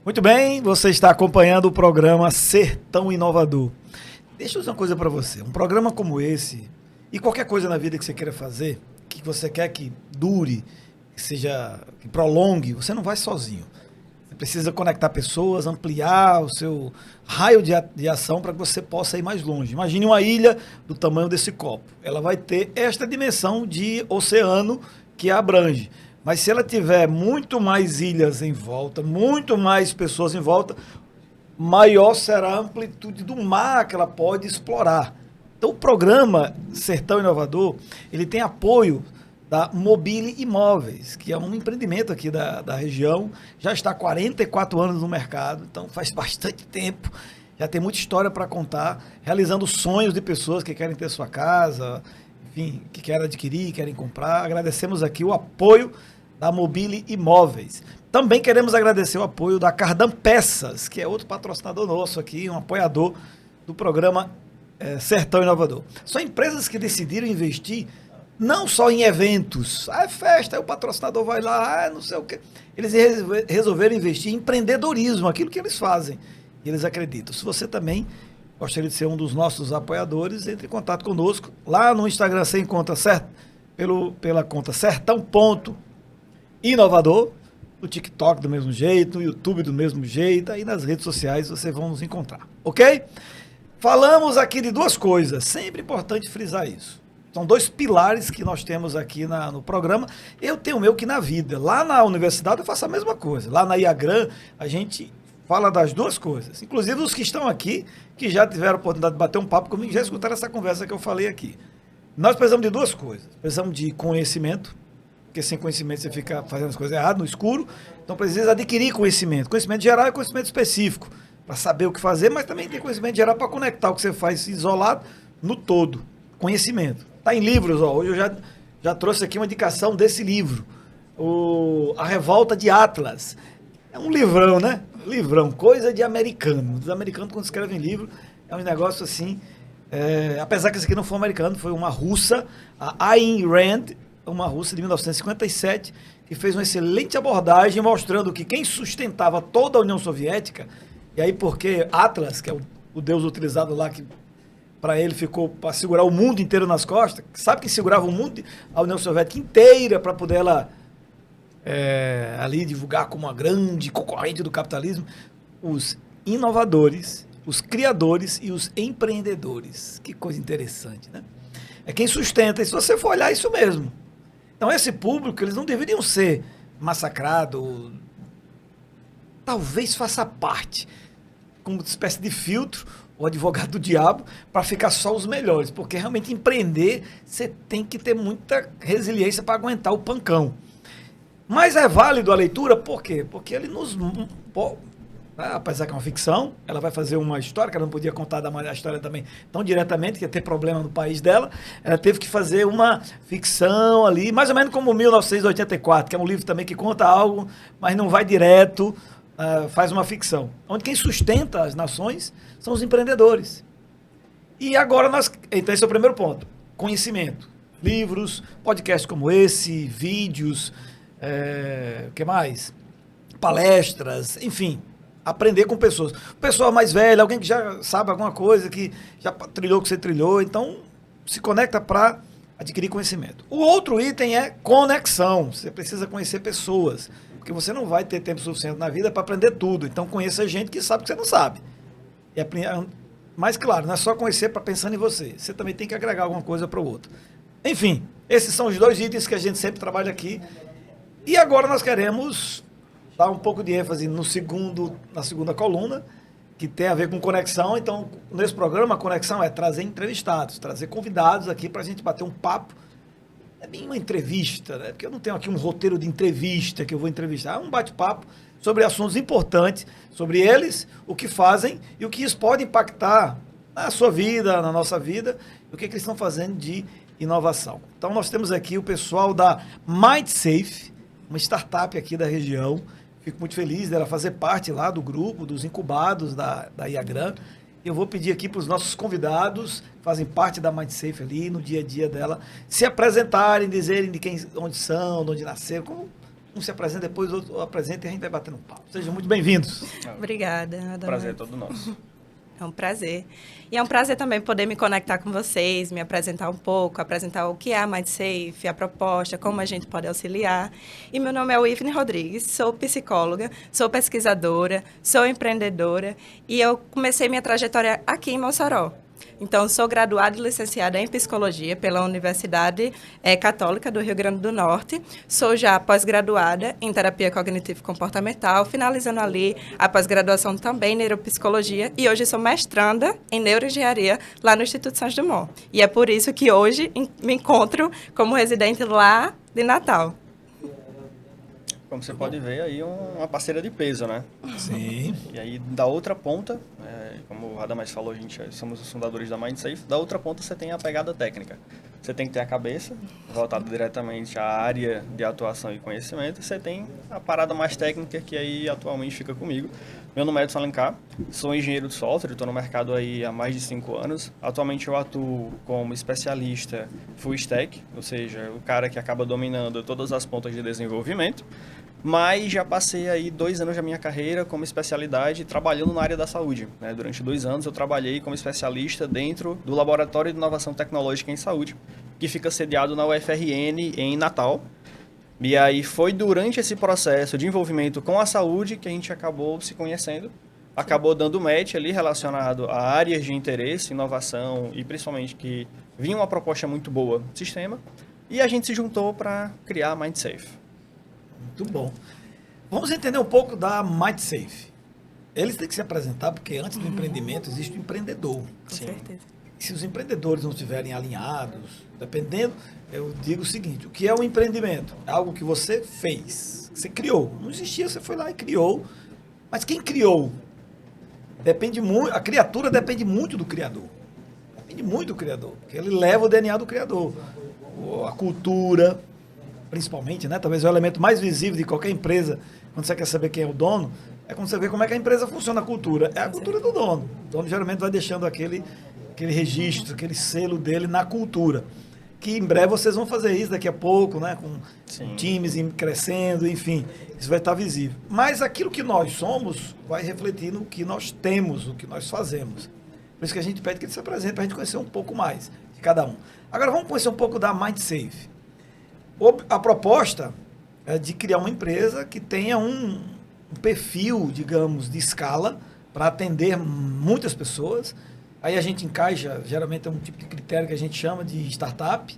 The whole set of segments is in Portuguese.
Muito bem, você está acompanhando o programa Sertão Inovador. Deixa eu dizer uma coisa para você. Um programa como esse, e qualquer coisa na vida que você queira fazer, que você quer que dure, que prolongue, você não vai sozinho. Você precisa conectar pessoas, ampliar o seu raio de ação para que você possa ir mais longe. Imagine uma ilha do tamanho desse copo. Ela vai ter esta dimensão de oceano que a abrange. Mas se ela tiver muito mais ilhas em volta, muito mais pessoas em volta, maior será a amplitude do mar que ela pode explorar. Então o programa Sertão Inovador, ele tem apoio da Mobile Imóveis, que é um empreendimento aqui da região, já está há 44 anos no mercado, então faz bastante tempo, já tem muita história para contar, realizando sonhos de pessoas que querem ter sua casa, enfim, que querem adquirir, querem comprar. Agradecemos aqui o apoio da Mobile Imóveis. Também queremos agradecer o apoio da Cardan Peças, que é outro patrocinador nosso aqui, um apoiador do programa Sertão Inovador. São empresas que decidiram investir não só em eventos, é festa, aí o patrocinador vai lá, não sei o quê. Eles resolveram investir em empreendedorismo, aquilo que eles fazem. E eles acreditam. Se você também gostaria de ser um dos nossos apoiadores, entre em contato conosco. Lá no Instagram você encontra pela conta sertão.inovador, no TikTok do mesmo jeito, no YouTube do mesmo jeito, aí nas redes sociais vocês vão nos encontrar, ok? Falamos aqui de duas coisas, sempre importante frisar isso. São dois pilares que nós temos aqui no programa. Eu tenho o meu que na vida. Lá na universidade eu faço a mesma coisa. Lá na Iagran a gente fala das duas coisas. Inclusive os que estão aqui, que já tiveram a oportunidade de bater um papo comigo, já escutaram essa conversa que eu falei aqui. Nós precisamos de duas coisas. Precisamos de conhecimento, porque sem conhecimento você fica fazendo as coisas erradas, no escuro. Então precisa adquirir conhecimento. Conhecimento geral e conhecimento específico, para saber o que fazer, mas também tem conhecimento geral para conectar o que você faz isolado no todo. Conhecimento. Está em livros, ó. Hoje eu já trouxe aqui uma indicação desse livro. A Revolta de Atlas. É um livrão, né? Livrão, coisa de americano. Os americanos, quando escrevem livro, é um negócio assim. Apesar que esse aqui não foi americano, foi uma russa, a Ayn Rand, uma russa de 1957, que fez uma excelente abordagem mostrando que quem sustentava toda a União Soviética, e aí porque Atlas, que é o deus utilizado lá, que para ele ficou para segurar o mundo inteiro nas costas, sabe que segurava o mundo, a União Soviética inteira, para poder ela ali divulgar como uma grande concorrente do capitalismo, os inovadores, os criadores e os empreendedores. Que coisa interessante, né? É quem sustenta, e se você for olhar, é isso mesmo. Então esse público, eles não deveriam ser massacrados, talvez faça parte, como uma espécie de filtro, o advogado do diabo, para ficar só os melhores, porque realmente empreender, você tem que ter muita resiliência para aguentar o pancão. Mas é válido a leitura, por quê? Porque ele nos... apesar que é uma ficção, ela vai fazer uma história, que ela não podia contar a história também tão diretamente, que ia ter problema no país dela, ela teve que fazer uma ficção ali, mais ou menos como 1984, que é um livro também que conta algo, mas não vai direto, faz uma ficção. Onde quem sustenta as nações são os empreendedores. E agora então esse é o primeiro ponto, conhecimento. Livros, podcasts como esse, vídeos, o que mais? Palestras, enfim, aprender com pessoas. Pessoa mais velha, alguém que já sabe alguma coisa, que já trilhou o que você trilhou, então se conecta para adquirir conhecimento. O outro item é conexão. Você precisa conhecer pessoas, porque você não vai ter tempo suficiente na vida para aprender tudo. Então conheça gente que sabe que você não sabe. Mas claro, não é só conhecer para pensar em você. Você também tem que agregar alguma coisa para o outro. Enfim, esses são os dois itens que a gente sempre trabalha aqui. E agora nós queremos dar um pouco de ênfase na segunda coluna, que tem a ver com conexão. Então, nesse programa, a conexão é trazer entrevistados, trazer convidados aqui para a gente bater um papo. É bem uma entrevista, né? Porque eu não tenho aqui um roteiro de entrevista que eu vou entrevistar. É um bate-papo sobre assuntos importantes, sobre eles, o que fazem e o que isso pode impactar na sua vida, na nossa vida, e o que eles estão fazendo de inovação. Então, nós temos aqui o pessoal da MindSafe, uma startup aqui da região. Fico muito feliz dela fazer parte lá do grupo, dos incubados da Iagran. Eu vou pedir aqui para os nossos convidados, que fazem parte da MindSafe ali, no dia a dia dela, se apresentarem, dizerem onde são, de onde nasceram, como Um se apresenta, depois o outro apresenta e a gente vai batendo um papo. Sejam muito bem-vindos. Obrigada. Prazer é todo nosso. É um prazer. E é um prazer também poder me conectar com vocês, me apresentar um pouco, apresentar o que é a MindSafe, a proposta, como a gente pode auxiliar. E meu nome é Wivne Rodrigues, sou psicóloga, sou pesquisadora, sou empreendedora e eu comecei minha trajetória aqui em Mossoró. Então, sou graduada e licenciada em Psicologia pela Universidade Católica do Rio Grande do Norte. Sou já pós-graduada em Terapia Cognitivo-Comportamental, finalizando ali a pós-graduação também em Neuropsicologia. E hoje sou mestranda em Neuroengenharia lá no Instituto Santos Dumont. E é por isso que hoje me encontro como residente lá de Natal. Como você pode ver, aí uma parceira de peso, né? Sim. E aí, da outra ponta, como o Radamés falou, a gente somos os fundadores da MindSafe, da outra ponta você tem a pegada técnica. Você tem que ter a cabeça voltada diretamente à área de atuação e conhecimento. Você tem a parada mais técnica, que aí atualmente fica comigo. Meu nome é Edson Alencar, sou engenheiro de software, estou no mercado aí há mais de 5 anos. Atualmente eu atuo como especialista full stack, ou seja, o cara que acaba dominando todas as pontas de desenvolvimento. Mas já passei aí 2 anos da minha carreira como especialidade trabalhando na área da saúde, né? Durante 2 anos eu trabalhei como especialista dentro do Laboratório de Inovação Tecnológica em Saúde, que fica sediado na UFRN em Natal. E aí foi durante esse processo de envolvimento com a saúde que a gente acabou se conhecendo, acabou dando match ali relacionado a áreas de interesse, inovação e principalmente que vinha uma proposta muito boa do sistema, e a gente se juntou para criar a MindSafe. Muito bom. Vamos entender um pouco da MindSafe. Eles têm que se apresentar, porque antes do empreendimento existe o empreendedor. Com certeza. E se os empreendedores não estiverem alinhados, dependendo, eu digo o seguinte, o que é um empreendimento? É algo que você fez, você criou. Não existia, você foi lá e criou. Mas quem criou? Depende muito, a criatura depende muito do criador. Depende muito do criador, porque ele leva o DNA do criador. A cultura, principalmente, né? Talvez é o elemento mais visível de qualquer empresa, quando você quer saber quem é o dono, é quando você vê como é que a empresa funciona, a cultura. É a cultura do dono. O dono geralmente vai deixando aquele registro, aquele selo dele na cultura. Que em breve vocês vão fazer isso daqui a pouco, né? Com times crescendo, enfim. Isso vai estar visível. Mas aquilo que nós somos vai refletir no que nós temos, o que nós fazemos. Por isso que a gente pede que ele se apresente para a gente conhecer um pouco mais de cada um. Agora vamos conhecer um pouco da MindSafe. A proposta é de criar uma empresa que tenha um perfil, digamos, de escala para atender muitas pessoas. Aí a gente encaixa, geralmente é um tipo de critério que a gente chama de startup.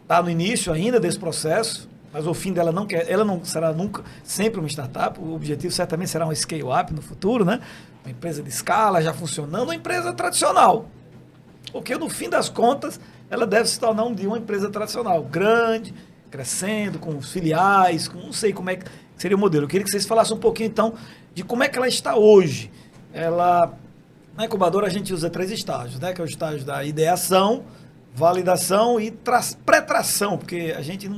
Está no início ainda desse processo, mas o fim dela ela não será nunca, sempre uma startup. O objetivo certamente será um scale-up no futuro, né? Uma empresa de escala, já funcionando, uma empresa tradicional. Porque no fim das contas, ela deve se tornar um dia uma empresa tradicional, grande, crescendo, com filiais, com não sei como é que seria o modelo. Eu queria que vocês falassem um pouquinho, então, de como é que ela está hoje. Na incubadora a gente usa 3 estágios, né? Que é o estágio da ideação, validação e pré-tração, porque a gente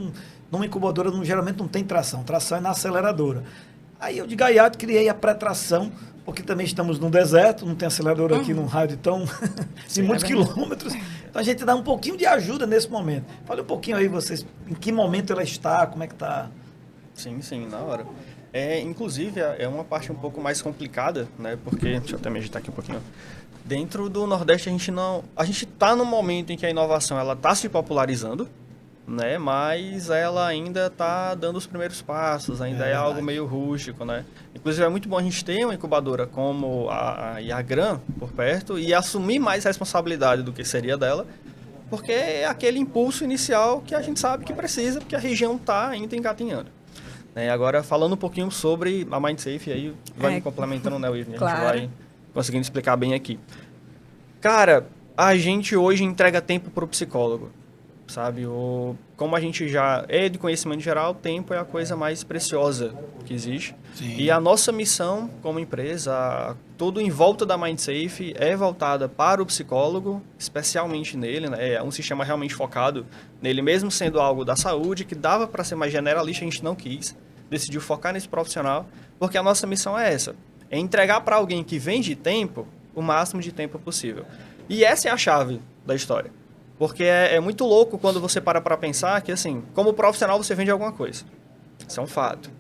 numa incubadora geralmente não tem tração. Tração é na aceleradora. Aí eu de gaiato criei a pré-tração, porque também estamos no deserto, não tem acelerador aqui num raio de muitos quilômetros. Então a gente dá um pouquinho de ajuda nesse momento. Fale um pouquinho aí vocês, em que momento ela está, como é que está. Sim, na hora. Inclusive, é uma parte um pouco mais complicada, né? Porque, deixa eu até me agitar aqui um pouquinho. Dentro do Nordeste, a gente está no momento em que a inovação ela está se popularizando, né? Mas ela ainda está dando os primeiros passos, ainda é algo meio rústico, né? Inclusive, é muito bom a gente ter uma incubadora como a Iagran por perto e assumir mais responsabilidade do que seria dela, porque é aquele impulso inicial que a gente sabe que precisa, porque a região está ainda engatinhando. Agora, falando um pouquinho sobre a MindSafe, aí vai me complementando, né, Wivne? Claro. A gente vai conseguindo explicar bem aqui. Cara, a gente hoje entrega tempo para o psicólogo, sabe? Como a gente já é de conhecimento geral, o tempo é a coisa mais preciosa que existe. Sim. E a nossa missão como empresa, tudo em volta da MindSafe é voltada para o psicólogo, especialmente nele, né? É um sistema realmente focado nele, mesmo sendo algo da saúde, que dava para ser mais generalista, a gente não quis. Decidiu focar nesse profissional, porque a nossa missão é essa. É entregar para alguém que vende tempo, o máximo de tempo possível. E essa é a chave da história. Porque é muito louco quando você para pensar que, assim, como profissional você vende alguma coisa. Isso é um fato.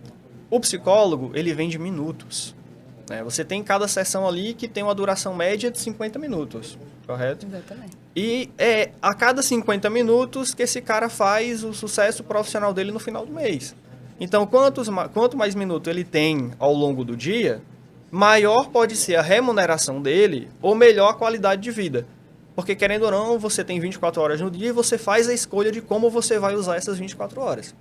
O psicólogo, ele vem de minutos. Né? Você tem cada sessão ali que tem uma duração média de 50 minutos, correto? Exatamente. E é a cada 50 minutos que esse cara faz o sucesso profissional dele no final do mês. Então, quanto mais minutos ele tem ao longo do dia, maior pode ser a remuneração dele ou melhor a qualidade de vida. Porque, querendo ou não, você tem 24 horas no dia e você faz a escolha de como você vai usar essas 24 horas.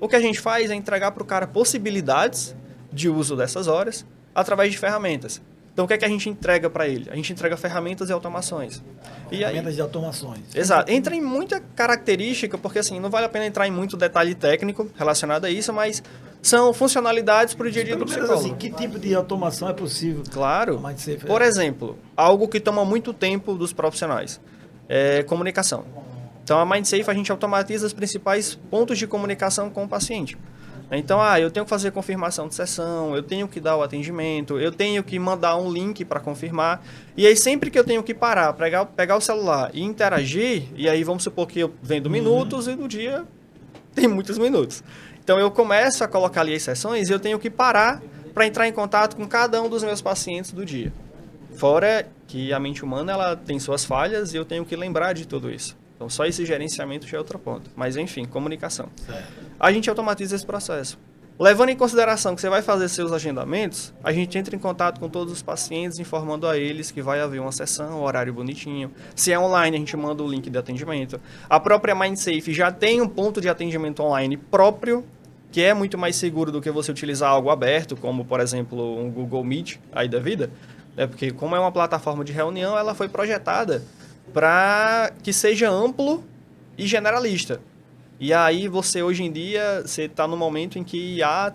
O que a gente faz é entregar para o cara possibilidades de uso dessas horas através de ferramentas. Então, o que é que a gente entrega para ele? A gente entrega ferramentas e automações. Ferramentas de automações. Exato. Entra em muita característica, porque assim, não vale a pena entrar em muito detalhe técnico relacionado a isso, mas são funcionalidades para o dia a dia do psicólogo. Assim, que tipo de automação é possível? Claro. Por exemplo, algo que toma muito tempo dos profissionais é comunicação. Então, a MindSafe, a gente automatiza os principais pontos de comunicação com o paciente. Então, eu tenho que fazer confirmação de sessão, eu tenho que dar o atendimento, eu tenho que mandar um link para confirmar. E aí, sempre que eu tenho que parar, pegar o celular e interagir, e aí vamos supor que eu vendo minutos e no dia tem muitos minutos. Então, eu começo a colocar ali as sessões e eu tenho que parar para entrar em contato com cada um dos meus pacientes do dia. Fora que a mente humana ela tem suas falhas e eu tenho que lembrar de tudo isso. Então, só esse gerenciamento já é outro ponto. Mas, enfim, comunicação. A gente automatiza esse processo. Levando em consideração que você vai fazer seus agendamentos, a gente entra em contato com todos os pacientes, informando a eles que vai haver uma sessão, um horário bonitinho. Se é online, a gente manda o link de atendimento. A própria MindSafe já tem um ponto de atendimento online próprio, que é muito mais seguro do que você utilizar algo aberto, como, por exemplo, um Google Meet aí da vida. Porque, como é uma plataforma de reunião, ela foi projetada para que seja amplo e generalista. E aí você, hoje em dia, você está no momento em que IA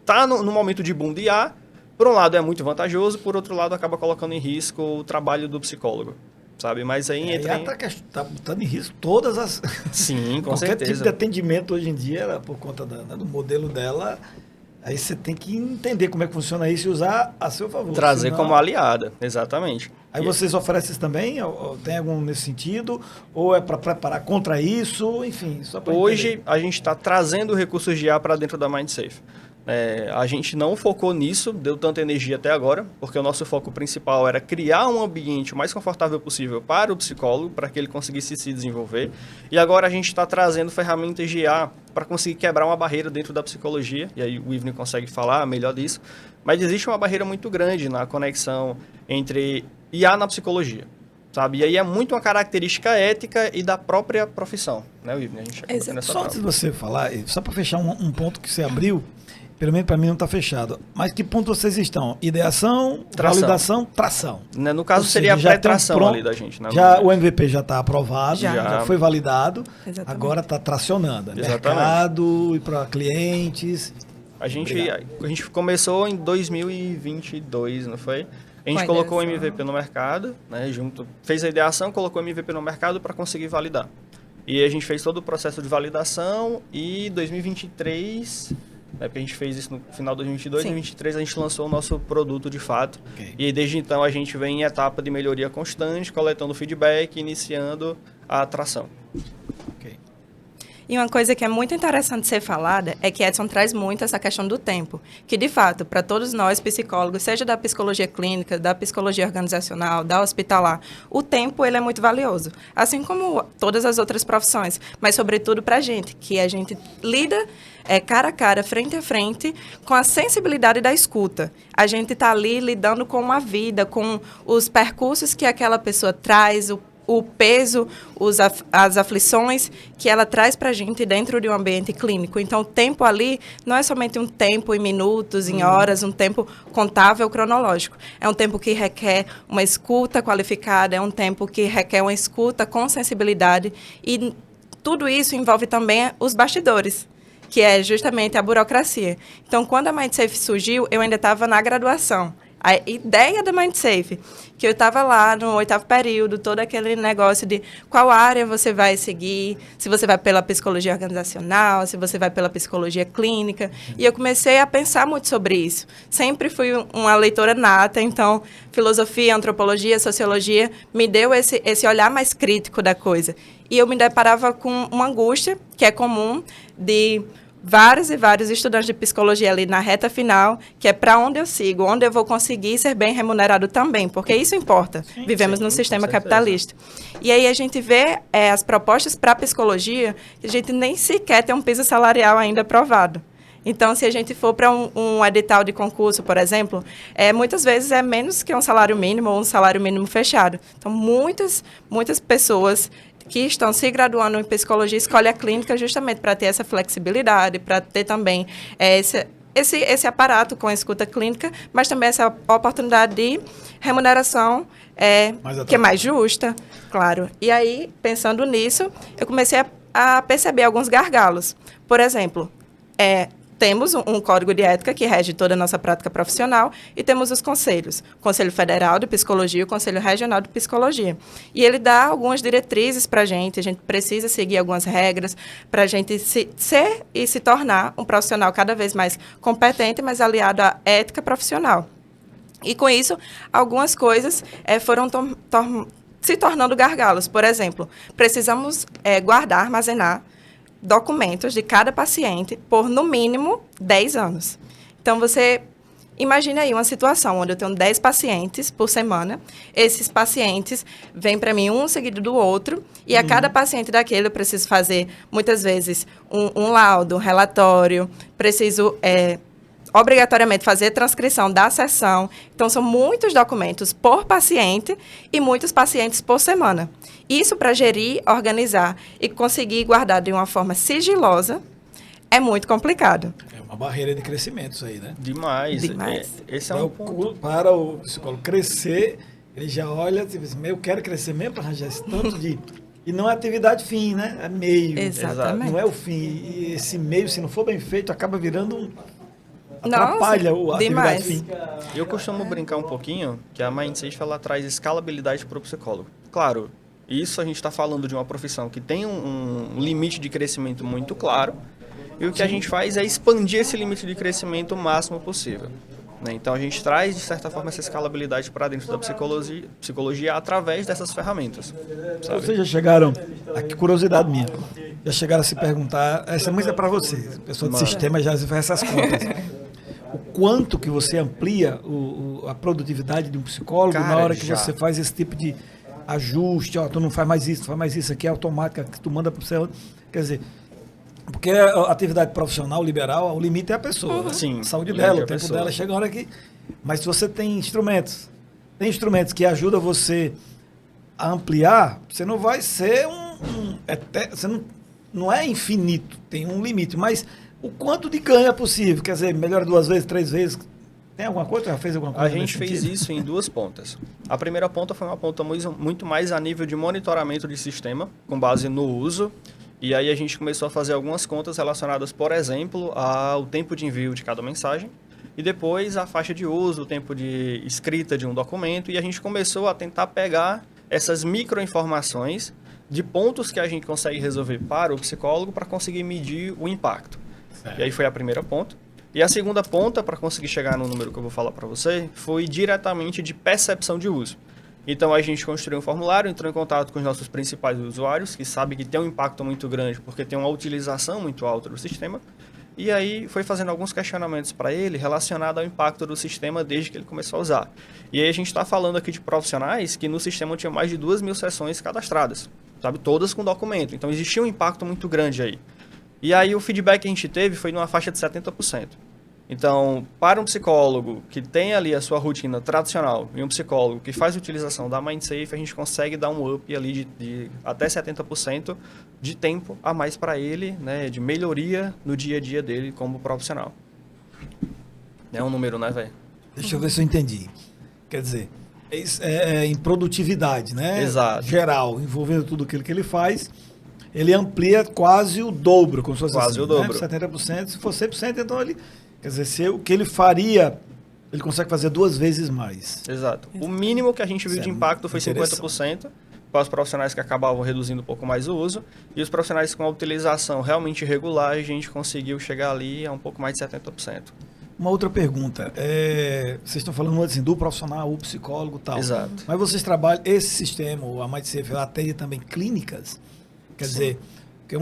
está no momento de boom de IA. Por um lado é muito vantajoso, por outro lado acaba colocando em risco o trabalho do psicólogo, sabe? Mas aí entra a IA está botando em risco todas as... Sim, com qualquer certeza. tipo de atendimento hoje em dia, por conta do modelo dela... Aí você tem que entender como é que funciona isso e usar a seu favor. Trazer como aliada, exatamente. Aí vocês oferecem isso também? Ou tem algum nesse sentido? Ou é para preparar contra isso? Enfim, só para Hoje entender. a gente está trazendo recursos de IA para dentro da MindSafe. A gente não focou nisso, deu tanta energia até agora, porque o nosso foco principal era criar um ambiente o mais confortável possível para o psicólogo, para que ele conseguisse se desenvolver. E agora a gente está trazendo ferramentas de IA para conseguir quebrar uma barreira dentro da psicologia, e aí o Ivni consegue falar melhor disso, mas existe uma barreira muito grande na conexão entre IA na psicologia, sabe? E aí é muito uma característica ética e da própria profissão, né, Ivni? A gente acaba nessa só antes de você falar, só para fechar um ponto que você abriu, pelo menos para mim não está fechado. Mas que ponto vocês estão? Ideação, tração. Validação, tração. No caso, seria a pré-tração ali da gente. Né? O MVP já está aprovado, já foi validado. Exatamente. Agora está tracionando. Exatamente. Mercado e para clientes. A gente começou em 2022, não foi? A gente colocou o MVP no mercado, né, fez a ideação, colocou o MVP no mercado para conseguir validar. E a gente fez todo o processo de validação e 2023... porque a gente fez isso no final de 2022, em 2023 a gente lançou o nosso produto de fato. Okay. E desde então a gente vem em etapa de melhoria constante, coletando feedback, iniciando a atração. Okay. E uma coisa que é muito interessante ser falada é que Edson traz muito essa questão do tempo, que de fato, para todos nós psicólogos, seja da psicologia clínica, da psicologia organizacional, da hospitalar, o tempo ele é muito valioso, assim como todas as outras profissões, mas sobretudo para a gente, que a gente lida cara a cara, frente a frente, com a sensibilidade da escuta. A gente está ali lidando com a vida, com os percursos que aquela pessoa traz, o peso, as aflições que ela traz para a gente dentro de um ambiente clínico. Então, o tempo ali não é somente um tempo em minutos, em horas, um tempo contável, cronológico. É um tempo que requer uma escuta qualificada, é um tempo que requer uma escuta com sensibilidade e tudo isso envolve também os bastidores, que é justamente a burocracia. Então, quando a MindSafe surgiu, eu ainda estava na graduação. A ideia da MindSafe, que eu estava lá no 8º período, todo aquele negócio de qual área você vai seguir, se você vai pela psicologia organizacional, se você vai pela psicologia clínica. E eu comecei a pensar muito sobre isso. Sempre fui uma leitora nata, então filosofia, antropologia, sociologia me deu esse olhar mais crítico da coisa. E eu me deparava com uma angústia, que é comum, de vários e vários estudantes de psicologia ali na reta final, que é para onde eu sigo, onde eu vou conseguir ser bem remunerado também, porque isso importa. Vivemos num sistema capitalista. E aí a gente vê as propostas para a psicologia, que a gente nem sequer tem um piso salarial ainda aprovado. Então, se a gente for para um edital de concurso, por exemplo, muitas vezes é menos que um salário mínimo ou um salário mínimo fechado. Então, muitas pessoas que estão se graduando em psicologia escolhem a clínica justamente para ter essa flexibilidade, para ter também esse aparato com a escuta clínica, mas também essa oportunidade de remuneração que é mais justa, claro. E aí, pensando nisso, eu comecei a perceber alguns gargalos. Por exemplo, temos um código de ética que rege toda a nossa prática profissional e temos os conselhos, o Conselho Federal de Psicologia e o Conselho Regional de Psicologia. E ele dá algumas diretrizes para a gente precisa seguir algumas regras para a gente ser e se tornar um profissional cada vez mais competente, mas aliado à ética profissional. E com isso, algumas coisas foram se tornando gargalos. Por exemplo, precisamos guardar, armazenar documentos de cada paciente por, no mínimo, 10 anos. Então, você imagine aí uma situação onde eu tenho 10 pacientes por semana, esses pacientes vêm para mim um seguido do outro, e a cada paciente daquele eu preciso fazer, muitas vezes, um laudo, um relatório, preciso obrigatoriamente fazer transcrição da sessão. Então, são muitos documentos por paciente e muitos pacientes por semana. Isso para gerir, organizar e conseguir guardar de uma forma sigilosa é muito complicado. É uma barreira de crescimento isso aí, né? Demais. Esse é um ponto. Para o psicólogo crescer, ele já olha e diz, eu quero crescer mesmo para arranjar esse tanto de... E não é atividade fim, né? É meio. Exatamente. Não é o fim. E esse meio, se não for bem feito, acaba virando atrapalha a atividade fim. Eu costumo brincar um pouquinho que a MindSafe ela traz escalabilidade para o psicólogo. Claro, isso a gente está falando de uma profissão que tem um limite de crescimento muito claro, e o que a gente faz é expandir esse limite de crescimento o máximo possível. Né? Então a gente traz, de certa forma, essa escalabilidade para dentro da psicologia através dessas ferramentas. Sabe? Vocês já chegaram, aqui curiosidade minha, já chegaram a se perguntar, essa música é para vocês, pessoa de sistema já faz essas contas. O quanto que você amplia a produtividade de um psicólogo na hora que você faz esse tipo de ajuste, tu não faz mais isso aqui é automático, que tu manda para você. Quer dizer, porque a atividade profissional liberal, o limite é a pessoa, né? Sim, a saúde dela, o tempo dela, chega a hora que... Mas se você tem instrumentos que ajudam você a ampliar, você não vai ser você não é infinito, tem um limite, mas o quanto de ganho é possível? Quer dizer, melhora 2 vezes, 3 vezes... Tem alguma coisa? Já fez alguma coisa? A gente fez isso em 2 pontas. A primeira ponta foi uma ponta muito mais a nível de monitoramento de sistema, com base no uso. E aí a gente começou a fazer algumas contas relacionadas, por exemplo, ao tempo de envio de cada mensagem. E depois a faixa de uso, o tempo de escrita de um documento. E a gente começou a tentar pegar essas microinformações de pontos que a gente consegue resolver para o psicólogo para conseguir medir o impacto. E aí foi a primeira ponta. E a segunda ponta, para conseguir chegar no número que eu vou falar para você, foi diretamente de percepção de uso. Então, a gente construiu um formulário, entrou em contato com os nossos principais usuários, que sabem que tem um impacto muito grande, porque tem uma utilização muito alta do sistema. E aí, foi fazendo alguns questionamentos para ele relacionados ao impacto do sistema desde que ele começou a usar. E aí, a gente está falando aqui de profissionais que no sistema tinham mais de 2.000 sessões cadastradas, sabe? Todas com documento. Então, existia um impacto muito grande aí. E aí o feedback que a gente teve foi numa faixa de 70%. Então, para um psicólogo que tem ali a sua rotina tradicional e um psicólogo que faz a utilização da MindSafe, a gente consegue dar um up ali de até 70% de tempo a mais para ele, né, de melhoria no dia a dia dele como profissional. É um número, né, velho? Deixa eu ver se eu entendi. Quer dizer, em produtividade, né? Exato. Geral, envolvendo tudo aquilo que ele faz... Ele amplia quase o dobro, como se fosse quase assim, o dobro. Né? 70%, se for 100%, então ele... Quer dizer, o que ele faria, ele consegue fazer 2 vezes mais. Exato. O mínimo que a gente viu de impacto foi 50%, para os profissionais que acabavam reduzindo um pouco mais o uso, e os profissionais com a utilização realmente regular, a gente conseguiu chegar ali a um pouco mais de 70%. Uma outra pergunta, vocês estão falando assim, do profissional, o psicólogo e tal. Exato. Mas vocês trabalham, esse sistema, a MindSafe, ela atende também clínicas? Quer dizer, Porque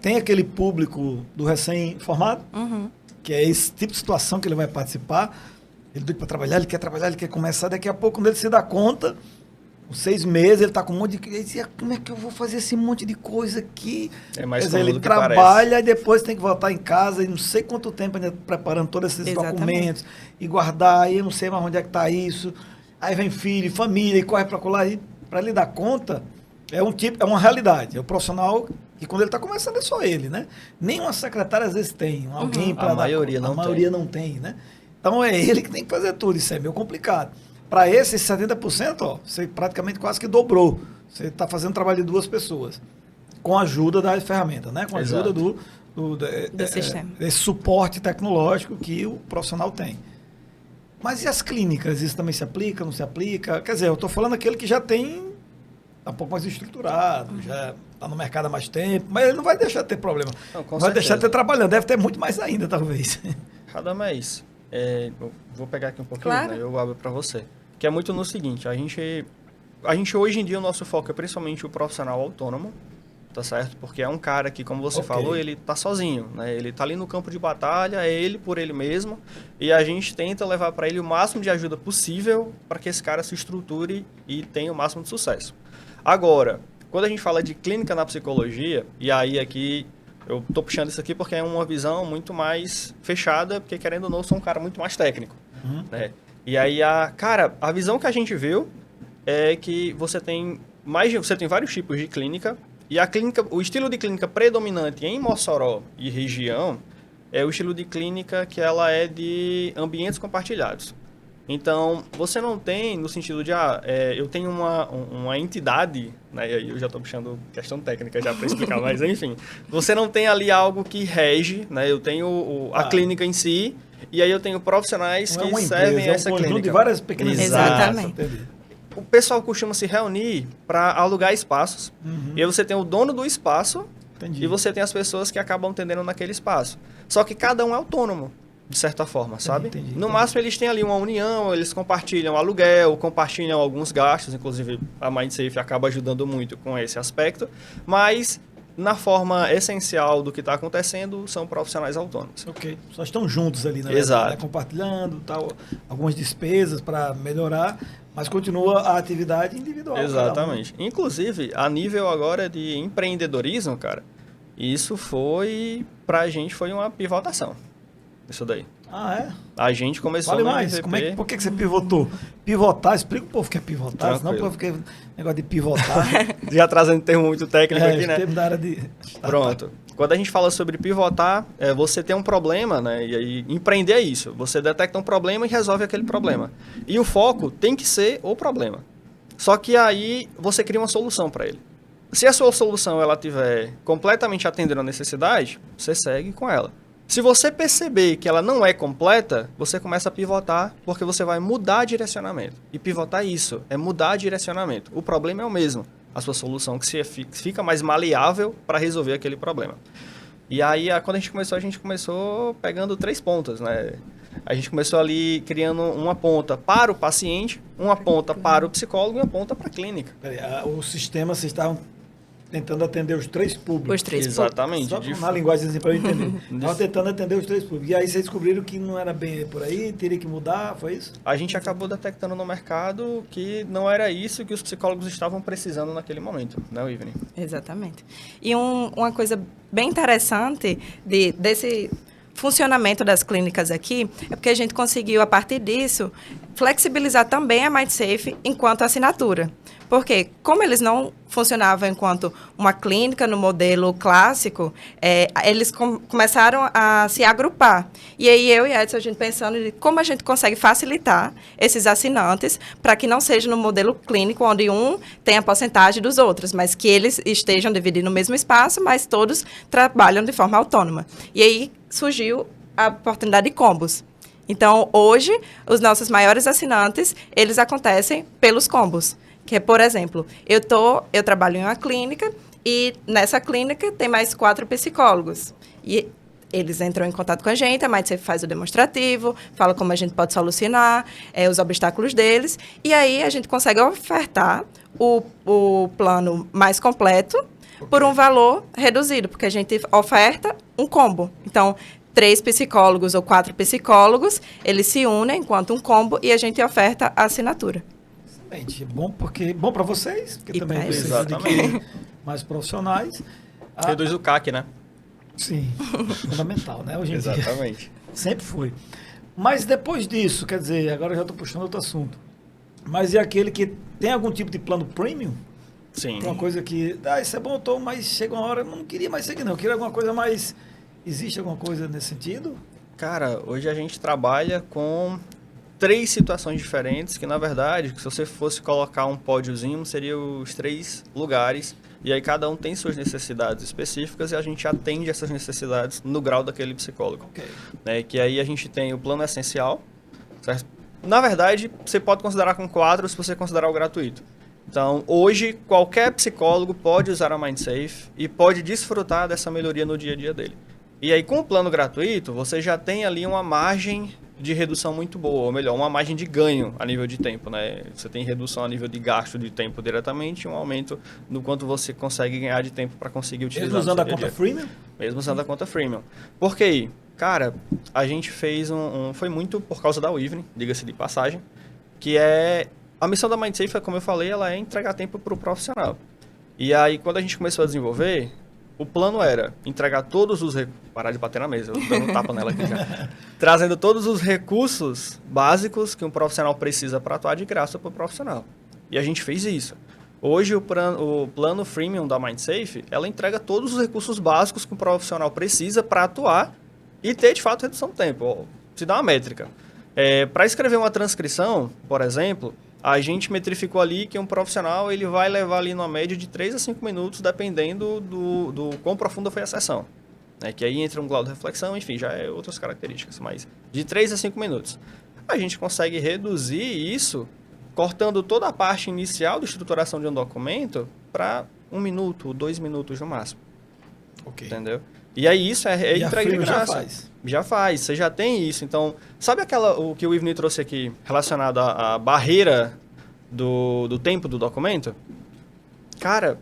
tem aquele público do recém-formado, que é esse tipo de situação que ele vai participar. Ele doido para trabalhar, ele quer começar. Daqui a pouco, quando ele se dá conta, com 6 meses, ele está com um monte de... Ele diz, como é que eu vou fazer esse monte de coisa aqui? É mais Quer dizer, ele que trabalha parece. e depois tem que voltar em casa e não sei quanto tempo ainda preparando todos esses Exatamente. documentos e guardar, e eu não sei mais onde é que está isso. Aí vem filho, família, e corre para colar. E para ele dar conta, é uma realidade. É o profissional que quando ele está começando é só ele, né? Nem uma secretária às vezes tem, alguém para dar maioria conta. não A maioria não tem, né? Então é ele que tem que fazer tudo, isso é meio complicado. Para esses 70%, ó, você praticamente quase que dobrou. Você está fazendo trabalho de 2 pessoas, com a ajuda da ferramenta, né? Com a ajuda do sistema. desse suporte tecnológico que o profissional tem. Mas e as clínicas? Isso também se aplica, não se aplica? Quer dizer, eu estou falando aquele que já tem, tá um pouco mais estruturado, já está no mercado há mais tempo, mas ele não vai deixar de ter problema. Não, com vai certeza. deixar de ter trabalhando, deve ter muito mais ainda, talvez. Radamés, eu vou pegar aqui um pouquinho, Claro. né? Eu abro para você. Que é muito no seguinte, a gente hoje em dia, o nosso foco é principalmente o profissional autônomo, tá certo? Porque é um cara que, como você falou, ele tá sozinho, né? Ele tá ali no campo de batalha, é ele por ele mesmo, e a gente tenta levar para ele o máximo de ajuda possível para que esse cara se estruture e tenha o máximo de sucesso. Agora, quando a gente fala de clínica na psicologia, e aí aqui eu tô puxando isso aqui porque é uma visão muito mais fechada, porque querendo ou não, eu sou um cara muito mais técnico, né? E aí, a visão que a gente viu é que você tem vários tipos de clínica, e o estilo de clínica predominante em Mossoró e região é o estilo de clínica que ela é de ambientes compartilhados. Então, você não tem no sentido de, eu tenho uma entidade, né, e aí eu já estou puxando questão técnica já para explicar, mas enfim, você não tem ali algo que rege, né, eu tenho a clínica em si, e aí eu tenho profissionais que servem essa é um conjunto clínica. de várias pequenas Exatamente. O pessoal costuma se reunir para alugar espaços. E aí você tem o dono do espaço Entendi. e você tem as pessoas que acabam atendendo naquele espaço. Só que cada um é autônomo, de certa forma, sabe? No máximo eles têm ali uma união, eles compartilham aluguel, compartilham alguns gastos, inclusive a MindSafe acaba ajudando muito com esse aspecto, mas na forma essencial do que está acontecendo, são profissionais autônomos. Ok, só estão juntos ali, né? Exato. Né? Compartilhando, tal, algumas despesas para melhorar, mas continua a atividade individual. Exatamente. Inclusive, a nível agora de empreendedorismo, cara, isso pra gente foi uma pivotação. Isso daí. Ah, é? A gente começou Fale no mais, MVP. por que você pivotou? Pivotar, explica o povo que é pivotar, senão o Tranquilo. povo quer negócio de pivotar. Já trazendo termo muito técnico aqui, né? Termo da área de... Pronto. Quando a gente fala sobre pivotar, você tem um problema, né? E aí, empreender é isso. Você detecta um problema e resolve aquele problema. E o foco tem que ser o problema. Só que aí você cria uma solução para ele. Se a sua solução ela tiver completamente atendendo a necessidade, você segue com ela. Se você perceber que ela não é completa, você começa a pivotar, porque você vai mudar direcionamento. E pivotar é isso, é mudar direcionamento. O problema é o mesmo. A sua solução que fica mais maleável para resolver aquele problema. E aí, quando a gente começou pegando 3 pontas, né? A gente começou ali criando uma ponta para o paciente, uma ponta para o psicólogo e uma ponta para a clínica. O sistema, vocês estavam tentando atender os 3 públicos. Os 3 Exatamente. Só na linguagem assim, para eu entender. Estavam tentando atender os 3 públicos. E aí vocês descobriram que não era bem por aí, teria que mudar, foi isso? A gente acabou detectando no mercado que não era isso que os psicólogos estavam precisando naquele momento, né, Ivne? Exatamente. E uma coisa bem interessante desse funcionamento das clínicas aqui é porque a gente conseguiu, a partir disso, flexibilizar também a MindSafe enquanto assinatura. Porque, como eles não funcionavam enquanto uma clínica no modelo clássico, eles começaram a se agrupar. E aí, eu e Edson, a gente pensando de como a gente consegue facilitar esses assinantes para que não seja no modelo clínico, onde um tem a porcentagem dos outros, mas que eles estejam dividindo o mesmo espaço, mas todos trabalham de forma autônoma. E aí, surgiu a oportunidade de combos. Então, hoje, os nossos maiores assinantes, eles acontecem pelos combos. Que, por exemplo, eu trabalho em uma clínica e nessa clínica tem mais 4 psicólogos. E eles entram em contato com a gente, a MindSafe faz o demonstrativo, fala como a gente pode solucionar os obstáculos deles. E aí a gente consegue ofertar o plano mais completo, por um valor reduzido, porque a gente oferta um combo. Então, 3 psicólogos ou 4 psicólogos, eles se unem enquanto um combo e a gente oferta a assinatura. Excelente. Bom para vocês, porque E também pra eles. precisa Exatamente. de mais profissionais. Reduz o CAC, né? Sim, fundamental, né? Hoje em dia. Exatamente. Sempre foi. Mas depois disso, quer dizer, agora eu já estou puxando outro assunto. Mas é aquele que tem algum tipo de plano premium? Sim. Tem uma coisa que, isso é bom, Tom, mas chega uma hora, eu não queria mais seguir, não. Eu queria alguma coisa mais... Existe alguma coisa nesse sentido? Cara, hoje a gente trabalha com 3 situações diferentes, que na verdade, se você fosse colocar um pódiozinho, seriam os 3 lugares, e aí cada um tem suas necessidades específicas e a gente atende essas necessidades no grau daquele psicólogo. Ok. Né? Que aí a gente tem o plano essencial, certo? Na verdade, você pode considerar com 4 se você considerar o gratuito. Então, hoje, qualquer psicólogo pode usar a MindSafe e pode desfrutar dessa melhoria no dia a dia dele. E aí, com o plano gratuito, você já tem ali uma margem de redução muito boa, ou melhor, uma margem de ganho a nível de tempo, né? Você tem redução a nível de gasto de tempo diretamente e um aumento no quanto você consegue ganhar de tempo para conseguir utilizar. Mesmo usando no a seu dia conta a dia. freemium? Mesmo usando a conta freemium. Por quê? Cara, a gente fez foi muito por causa da Wivne, diga-se de passagem, que é... A missão da MindSafe, como eu falei, ela é entregar tempo para o profissional. E aí, quando a gente começou a desenvolver, o plano era entregar todos os... Parar de bater na mesa, eu tô dando um tapa nela aqui já. Trazendo todos os recursos básicos que um profissional precisa para atuar de graça para o profissional. E a gente fez isso. Hoje, o plano freemium da MindSafe, ela entrega todos os recursos básicos que um profissional precisa para atuar e ter, de fato, redução de tempo. Se dá uma métrica. Para escrever uma transcrição, por exemplo, a gente metrificou ali que um profissional ele vai levar ali numa média de 3 a 5 minutos, dependendo do quão profunda foi a sessão. Né? Que aí entra um grau de reflexão, enfim, já é outras características, mas de 3 a 5 minutos. A gente consegue reduzir isso, cortando toda a parte inicial de estruturação de um documento para 1 minuto, 2 minutos no máximo. Ok. Entendeu? E aí isso é entrega de graça. Já faz. Já faz, você já tem isso. Então, sabe o que o Ivni trouxe aqui relacionado à barreira do tempo do documento? Cara,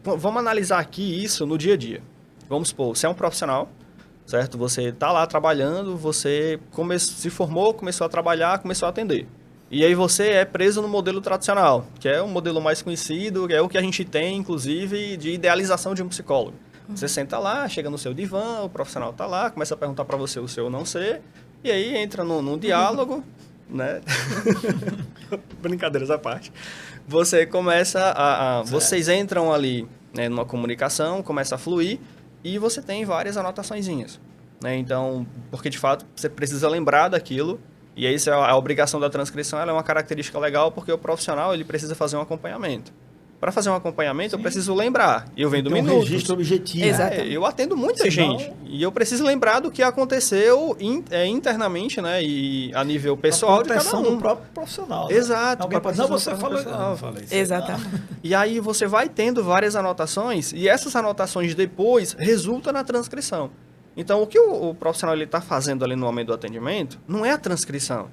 vamos analisar aqui isso no dia a dia. Vamos supor, você é um profissional, certo? Você está lá trabalhando, você se formou, começou a trabalhar, começou a atender. E aí você é preso no modelo tradicional, que é o modelo mais conhecido, que é o que a gente tem, inclusive, de idealização de um psicólogo. Você senta lá, chega no seu divã, o profissional está lá, começa a perguntar para você o seu não ser, e aí entra num diálogo, né? Brincadeiras à parte. Você começa vocês entram ali, né, numa comunicação, começa a fluir, e você tem várias anotaçõezinhas. Né? Então, porque de fato você precisa lembrar daquilo, e aí a obrigação da transcrição ela é uma característica legal, porque o profissional ele precisa fazer um acompanhamento. Para fazer um acompanhamento, eu preciso lembrar. E eu vendo Tem minutos. um registro objetivo. Eu atendo muita Senão- gente. E eu preciso lembrar do que aconteceu internamente, né? E a nível pessoal A de cada proteção um. do próprio profissional. né? Exato. Alguém pra pode, não, proteção você do próprio falou... profissional. Não, falei isso. Exatamente. E aí você vai tendo várias anotações. E essas anotações depois resultam na transcrição. Então, o que o profissional está fazendo ali no momento do atendimento não é a transcrição.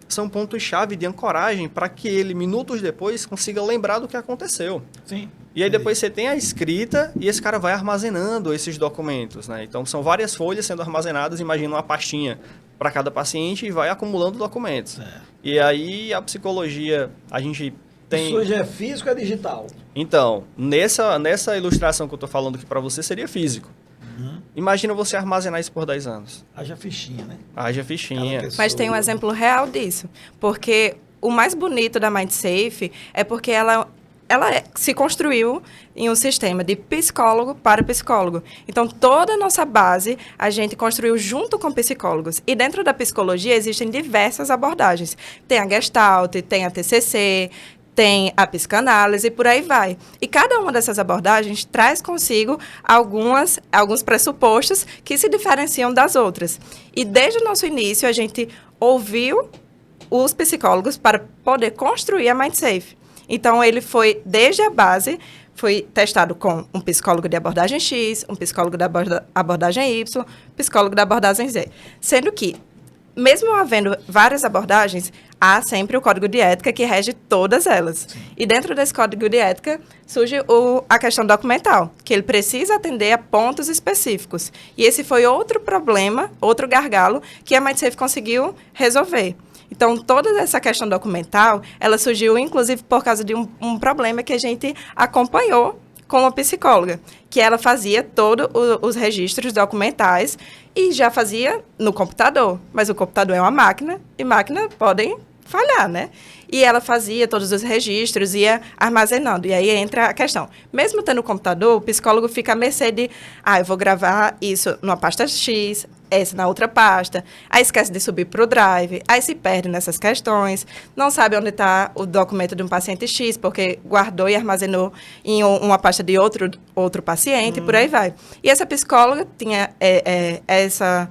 São pontos-chave de ancoragem para que ele, minutos depois, consiga lembrar do que aconteceu. Sim. E aí depois você tem a escrita e esse cara vai armazenando esses documentos, né? Então são várias folhas sendo armazenadas, imagina uma pastinha para cada paciente e vai acumulando documentos. E aí a psicologia, a gente tem... Isso hoje é físico ou é digital? Então, nessa ilustração que eu estou falando aqui para você, seria físico. Imagina você armazenar isso por 10 anos. Haja fichinha, né? Haja fichinha. Cada Mas tem um exemplo real disso. Porque o mais bonito da MindSafe é porque ela se construiu em um sistema de psicólogo para psicólogo. Então, toda a nossa base a gente construiu junto com psicólogos. E dentro da psicologia existem diversas abordagens. Tem a Gestalt, tem a TCC, tem a psicanálise e por aí vai. E cada uma dessas abordagens traz consigo alguns pressupostos que se diferenciam das outras. E desde o nosso início, a gente ouviu os psicólogos para poder construir a MindSafe. Então, ele foi, desde a base, foi testado com um psicólogo de abordagem X, um psicólogo da abordagem Y, psicólogo da abordagem Z. Sendo que mesmo havendo várias abordagens, há sempre o código de ética que rege todas elas. Sim. E dentro desse código de ética surge a questão documental, que ele precisa atender a pontos específicos. E esse foi outro problema, outro gargalo, que a MindSafe conseguiu resolver. Então, toda essa questão documental, ela surgiu, inclusive, por causa de um problema que a gente acompanhou com uma psicóloga, que ela fazia todos os registros documentais e já fazia no computador. Mas o computador é uma máquina e máquinas podem falhar, né? E ela fazia todos os registros, ia armazenando. E aí entra a questão. Mesmo tendo o computador, o psicólogo fica à mercê de, eu vou gravar isso numa pasta X, essa na outra pasta, aí esquece de subir para o Drive, aí se perde nessas questões, não sabe onde está o documento de um paciente X, porque guardou e armazenou em uma pasta de outro paciente, e por aí vai. E essa psicóloga tinha essa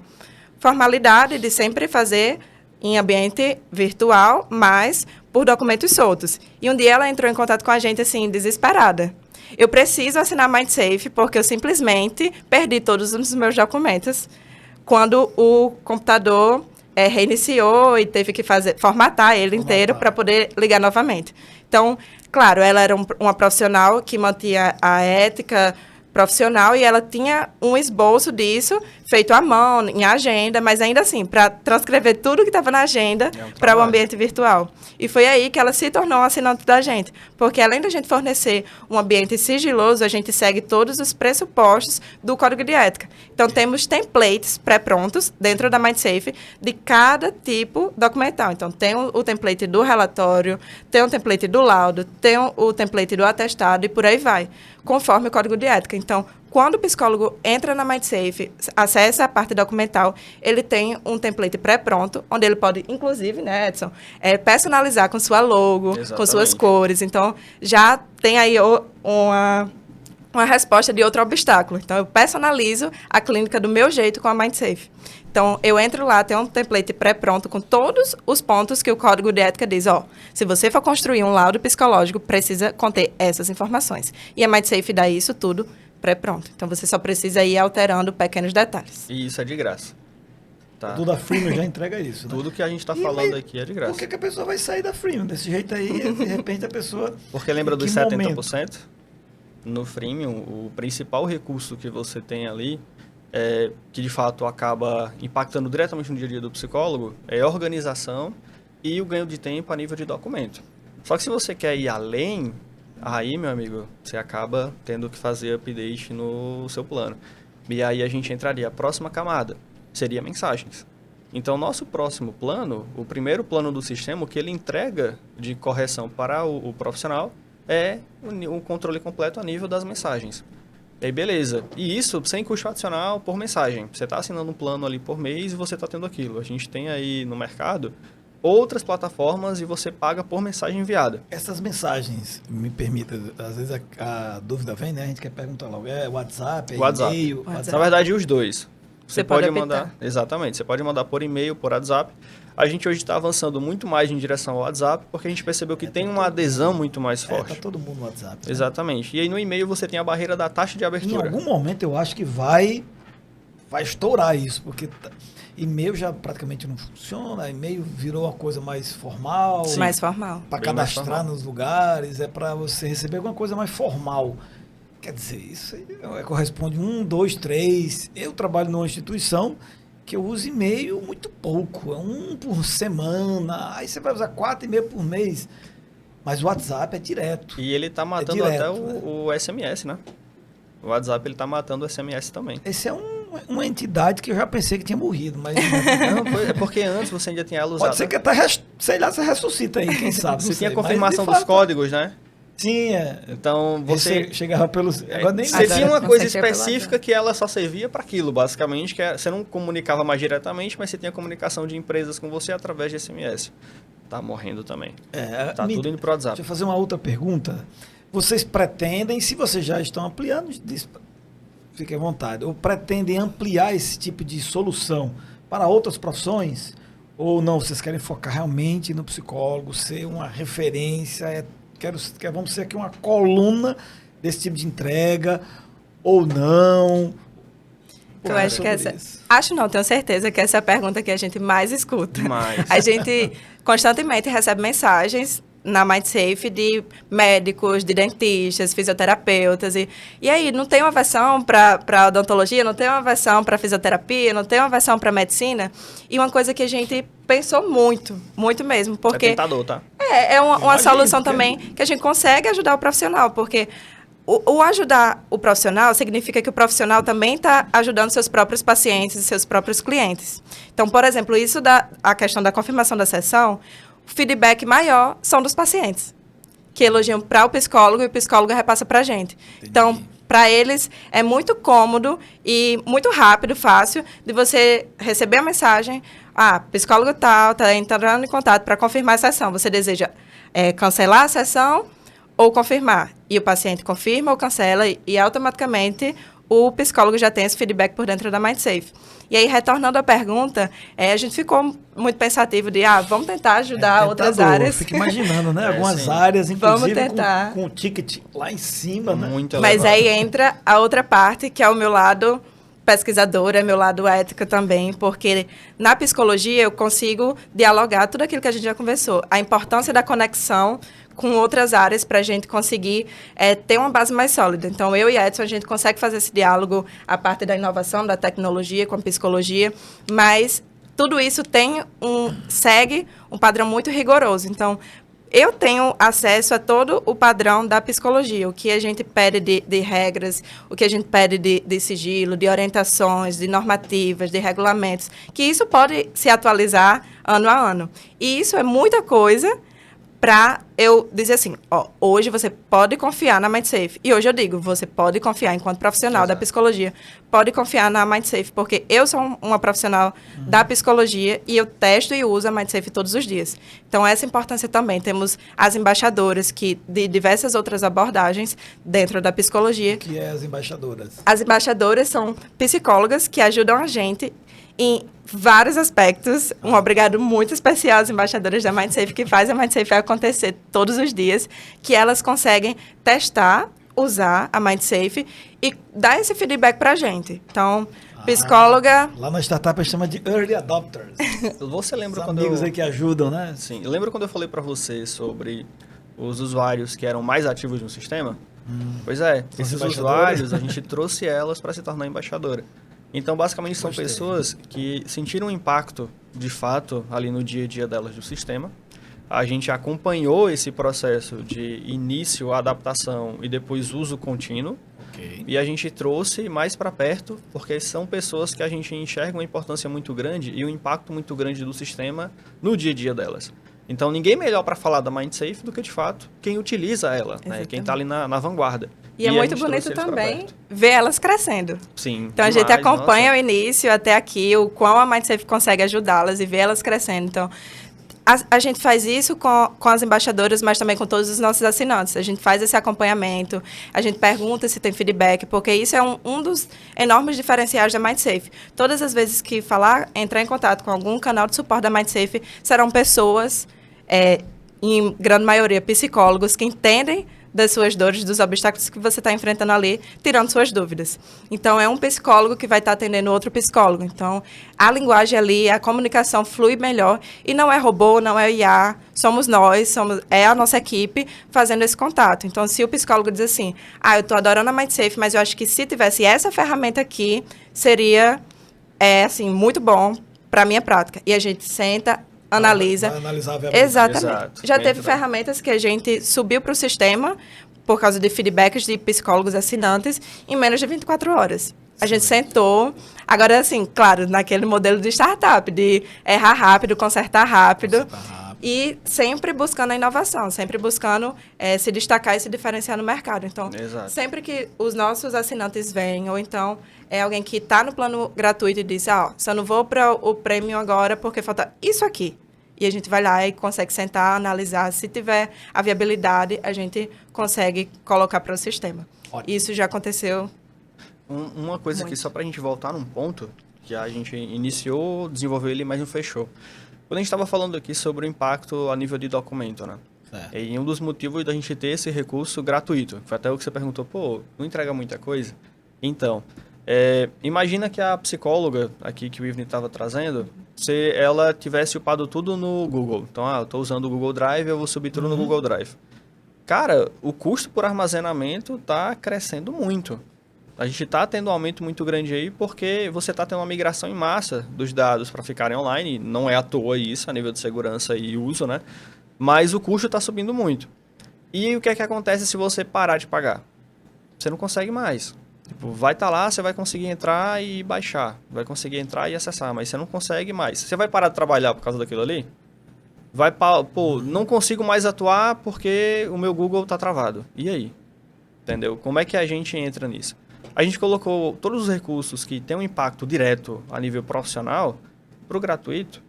formalidade de sempre fazer em ambiente virtual, mas por documentos soltos. E um dia ela entrou em contato com a gente, assim, desesperada. Eu preciso assinar MindSafe porque eu simplesmente perdi todos os meus documentos quando o computador reiniciou e teve que formatar ele inteiro para poder ligar novamente. Então, claro, ela era uma profissional que mantinha a ética profissional e ela tinha um esboço disso feito à mão, em agenda, mas ainda assim, para transcrever tudo que estava na agenda para o ambiente virtual. E foi aí que ela se tornou assinante da gente, porque além da gente fornecer um ambiente sigiloso, a gente segue todos os pressupostos do Código de Ética. Então, temos templates pré-prontos dentro da MindSafe de cada tipo documental. Então, tem o template do relatório, tem o template do laudo, tem o template do atestado e por aí vai, conforme o Código de Ética. Então, quando o psicólogo entra na MindSafe, acessa a parte documental, ele tem um template pré-pronto, onde ele pode, inclusive, né, Edson, personalizar com sua logo, exatamente, com suas cores. Então, já tem aí uma resposta de outro obstáculo. Então, eu personalizo a clínica do meu jeito com a MindSafe. Então, eu entro lá, tem um template pré-pronto com todos os pontos que o Código de Ética diz, se você for construir um laudo psicológico, precisa conter essas informações. E a MindSafe dá isso tudo pré-pronto. Então, você só precisa ir alterando pequenos detalhes. E isso é de graça. Tá? Tudo da Freemium já entrega isso, né? Tudo que a gente está falando aqui é de graça. Por que a pessoa vai sair da Freemium? Desse jeito aí, de repente a pessoa... Porque lembra dos 70%? No Freemium, o principal recurso que você tem ali, que de fato acaba impactando diretamente no dia a dia do psicólogo, é a organização e o ganho de tempo a nível de documento. Só que se você quer ir além, aí, meu amigo, você acaba tendo que fazer update no seu plano. E aí a gente entraria, a próxima camada seria mensagens. Então, nosso próximo plano, o primeiro plano do sistema, o que ele entrega de correção para o profissional é o controle completo a nível das mensagens. E aí, beleza. E isso sem custo adicional por mensagem. Você está assinando um plano ali por mês e você está tendo aquilo. A gente tem aí no mercado outras plataformas e você paga por mensagem enviada. Essas mensagens, me permita, às vezes a dúvida vem, né? A gente quer perguntar logo, WhatsApp, e-mail? WhatsApp. Na verdade, os dois. Você pode mandar, exatamente, você pode mandar por e-mail, por WhatsApp. A gente hoje está avançando muito mais em direção ao WhatsApp, porque a gente percebeu que tem uma adesão muito mais forte. Está todo mundo no WhatsApp. Né? Exatamente. E aí no e-mail você tem a barreira da taxa de abertura. Em algum momento eu acho que vai estourar isso, porque e-mail já praticamente não funciona, e-mail virou uma coisa mais formal. Sim. Mais formal. Para cadastrar nos lugares, é para você receber alguma coisa mais formal. Quer dizer, isso corresponde 1, 2, 3. Eu trabalho numa instituição que eu uso e-mail muito pouco, 1 por semana, aí você vai usar 4 e-mail por mês. Mas o WhatsApp é direto. E ele está matando até o SMS, né? O WhatsApp ele está matando o SMS também. Esse é uma entidade que eu já pensei que tinha morrido, mas... Não, é porque antes você ainda tinha ela usada. Pode ser que até, sei lá, você ressuscita aí, quem sabe. Você tinha confirmação dos códigos, né? Tinha. Então você chegava pelos. Você tinha uma coisa específica que ela só servia para aquilo, basicamente, que você não comunicava mais diretamente, mas você tinha comunicação de empresas com você através de SMS. Tá morrendo também. Tá tudo indo pro WhatsApp. Deixa eu fazer uma outra pergunta. Vocês pretendem, se vocês já estão ampliando, fique à vontade, ou pretendem ampliar esse tipo de solução para outras profissões? Ou não, vocês querem focar realmente no psicólogo, ser uma referência, vamos ser aqui uma coluna desse tipo de entrega, ou não? Eu acho que essa... Acho não, tenho certeza que essa é a pergunta que a gente mais escuta. Demais. A gente constantemente recebe mensagens na MindSafe de médicos, de dentistas, fisioterapeutas. E aí, não tem uma versão para odontologia, não tem uma versão para fisioterapia, não tem uma versão para medicina? E uma coisa que a gente pensou muito, muito mesmo, porque... É tentador, tá? É uma solução também que a gente consegue ajudar o profissional, porque o ajudar o profissional significa que o profissional também está ajudando seus próprios pacientes e seus próprios clientes. Então, por exemplo, a questão da confirmação da sessão, o feedback maior são dos pacientes, que elogiam para o psicólogo e o psicólogo repassa para a gente. Entendi. Então, para eles, é muito cômodo e muito rápido, fácil, de você receber a mensagem, psicólogo tal, está entrando em contato para confirmar a sessão. Você deseja cancelar a sessão ou confirmar? E o paciente confirma ou cancela e automaticamente o psicólogo já tem esse feedback por dentro da MindSafe. E aí, retornando à pergunta, a gente ficou muito pensativo de, vamos tentar ajudar outras áreas. Fico imaginando, né? Algumas sim. áreas, inclusive, Vamos tentar. Com o ticket lá em cima, né? Muito Mas elevado. aí entra a outra parte, que é o meu lado pesquisadora, meu lado ética também, porque na psicologia eu consigo dialogar tudo aquilo que a gente já conversou. A importância da conexão com outras áreas para a gente conseguir ter uma base mais sólida. Então, eu e Edson, a gente consegue fazer esse diálogo a parte da inovação, da tecnologia com a psicologia, mas tudo isso segue um padrão muito rigoroso. Então, eu tenho acesso a todo o padrão da psicologia, o que a gente pede de regras, o que a gente pede de sigilo, de orientações, de normativas, de regulamentos, que isso pode se atualizar ano a ano. E isso é muita coisa para eu dizer assim, hoje você pode confiar na MindSafe. E hoje eu digo, você pode confiar enquanto profissional da psicologia, pode confiar na MindSafe, porque eu sou uma profissional da psicologia e eu testo e uso a MindSafe todos os dias. Então, essa importância também. Temos as embaixadoras de diversas outras abordagens dentro da psicologia. O que é as embaixadoras? As embaixadoras são psicólogas que ajudam a gente em vários aspectos. Um obrigado muito especial às embaixadoras da MindSafe, que faz a MindSafe acontecer todos os dias, que elas conseguem testar, usar a MindSafe e dar esse feedback para a gente. Então, psicóloga... Lá na startup a gente chama de Early Adopters. Você lembra Os quando amigos aí que ajudam, né? Sim, eu lembro quando eu falei para você sobre os usuários que eram mais ativos no sistema? Pois é, esses usuários, a gente trouxe elas para se tornar embaixadora. Então, basicamente, são pessoas que sentiram um impacto, de fato, ali no dia a dia delas do sistema. A gente acompanhou esse processo de início, adaptação e depois uso contínuo. Okay. E a gente trouxe mais para perto, porque são pessoas que a gente enxerga uma importância muito grande e um impacto muito grande do sistema no dia a dia delas. Então, ninguém melhor para falar da MindSafe do que, de fato, quem utiliza ela, né? Quem está ali na vanguarda. E é muito bonito também ver elas crescendo. Sim. Então, a gente acompanha o início até aqui, o quão a MindSafe consegue ajudá-las e ver elas crescendo. Então, a gente faz isso com as embaixadoras, mas também com todos os nossos assinantes. A gente faz esse acompanhamento, a gente pergunta se tem feedback, porque isso é um dos enormes diferenciais da MindSafe. Todas as vezes que entrar em contato com algum canal de suporte da MindSafe, serão pessoas, em grande maioria psicólogos, que entendem das suas dores, dos obstáculos que você está enfrentando ali, tirando suas dúvidas. Então, é um psicólogo que vai estar atendendo outro psicólogo. Então, a linguagem ali, a comunicação flui melhor. E não é robô, não é IA, somos nós, é a nossa equipe fazendo esse contato. Então, se o psicólogo diz assim, eu estou adorando a MindSafe, mas eu acho que se tivesse essa ferramenta aqui, seria, assim, muito bom para a minha prática. E a gente senta, analisa. Vai analisar a viabilidade. Exatamente. Exato. Já teve ferramentas que a gente subiu para o sistema por causa de feedbacks de psicólogos assinantes em menos de 24 horas. A gente sentou, agora assim, claro, naquele modelo de startup, de errar rápido, consertar rápido. E sempre buscando a inovação, sempre buscando se destacar e se diferenciar no mercado. Então, sempre que os nossos assinantes vêm, ou então é alguém que está no plano gratuito e diz, só não vou para o prêmio agora porque falta isso aqui. E a gente vai lá e consegue sentar, analisar. Se tiver a viabilidade, a gente consegue colocar para o sistema. Ótimo. Isso já aconteceu. Uma coisa aqui, só para a gente voltar num ponto, que a gente iniciou, desenvolveu ele, mas não fechou. Quando a gente estava falando aqui sobre o impacto a nível de documento, né? E um dos motivos da gente ter esse recurso gratuito, foi até o que você perguntou, não entrega muita coisa? Então, Imagina que a psicóloga aqui que o Ivni estava trazendo, se ela tivesse upado tudo no Google. Então, eu estou usando o Google Drive, eu vou subir tudo no Google Drive. Cara, o custo por armazenamento está crescendo muito. A gente está tendo um aumento muito grande aí porque você está tendo uma migração em massa dos dados para ficarem online. Não é à toa isso, a nível de segurança e uso, né? Mas o custo está subindo muito. E o que é que acontece se você parar de pagar? Você não consegue mais. Tipo, vai estar lá, você vai conseguir entrar e baixar. Vai conseguir entrar e acessar, mas você não consegue mais. Você vai parar de trabalhar por causa daquilo ali? Não consigo mais atuar porque o meu Google está travado. E aí? Entendeu? Como é que a gente entra nisso? A gente colocou todos os recursos que têm um impacto direto a nível profissional para o gratuito,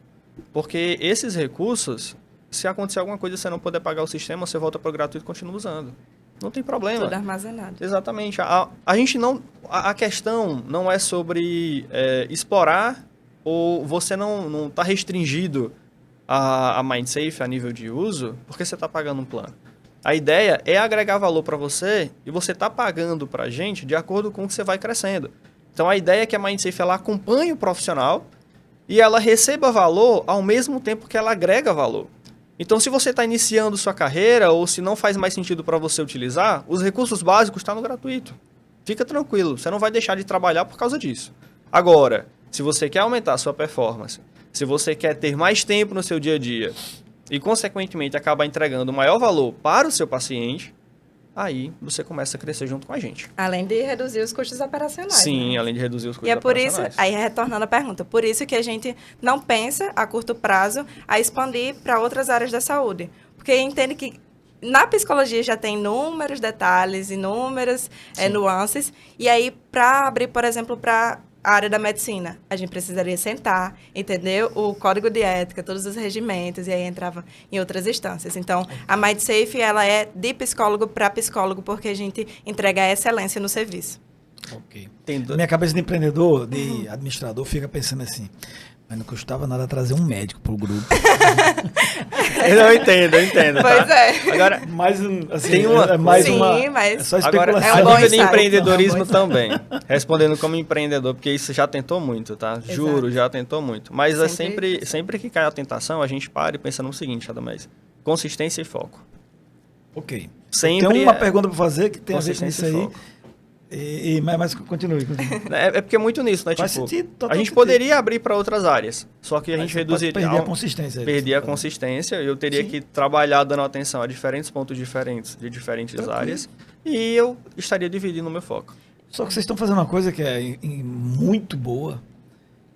porque esses recursos, se acontecer alguma coisa e você não puder pagar o sistema, você volta para o gratuito e continua usando. Não tem problema. Tudo armazenado. Exatamente. A questão não é sobre explorar ou você não está restringido a MindSafe a nível de uso porque você está pagando um plano. A ideia é agregar valor para você e você está pagando para a gente de acordo com o que você vai crescendo. Então, a ideia é que a MindSafe ela acompanhe o profissional e ela receba valor ao mesmo tempo que ela agrega valor. Então, se você está iniciando sua carreira ou se não faz mais sentido para você utilizar, os recursos básicos estão no gratuito. Fica tranquilo, você não vai deixar de trabalhar por causa disso. Agora, se você quer aumentar a sua performance, se você quer ter mais tempo no seu dia a dia e, consequentemente, acabar entregando maior valor para o seu paciente, aí você começa a crescer junto com a gente. Além de reduzir os custos operacionais. Sim, né? além de reduzir os custos E é por isso, operacionais. aí retornando à pergunta, por isso que a gente não pensa a curto prazo a expandir para outras áreas da saúde. Porque entende que na psicologia já tem inúmeros detalhes, inúmeras nuances, e aí para abrir, por exemplo, para a área da medicina, a gente precisaria sentar, entender o código de ética, todos os regimentos, e aí entrava em outras instâncias. Então, a MindSafe, ela é de psicólogo para psicólogo, porque a gente entrega a excelência no serviço. Ok. Tem Minha cabeça de empreendedor, de administrador, fica pensando assim, mas não custava nada trazer um médico pro grupo. Eu entendo. Pois tá? é. Agora, Mas, assim, tem uma... é mais Sim, uma... mas- É só Agora, especulação. É um bom a nível de insight. empreendedorismo É um bom também. Respondendo como empreendedor, porque isso já tentou muito, tá? Juro, já tentou muito. Mas é sempre que cai a tentação, a gente para e pensa no seguinte, Adamés. Consistência e foco. Ok. Sempre Tem uma pergunta para fazer que tem a ver com isso consistência e aí. foco. Mas continue. É porque é muito nisso, né? Faz Tipo, sentido, total a gente sentido. poderia abrir para outras áreas, só que a Aí gente você pode reduziria... perder a consistência. Perder a consistência, eu teria Sim. que trabalhar dando atenção a diferentes pontos diferentes, de diferentes Tranquilo. áreas, e eu estaria dividindo o meu foco. Só que vocês estão fazendo uma coisa que é muito boa.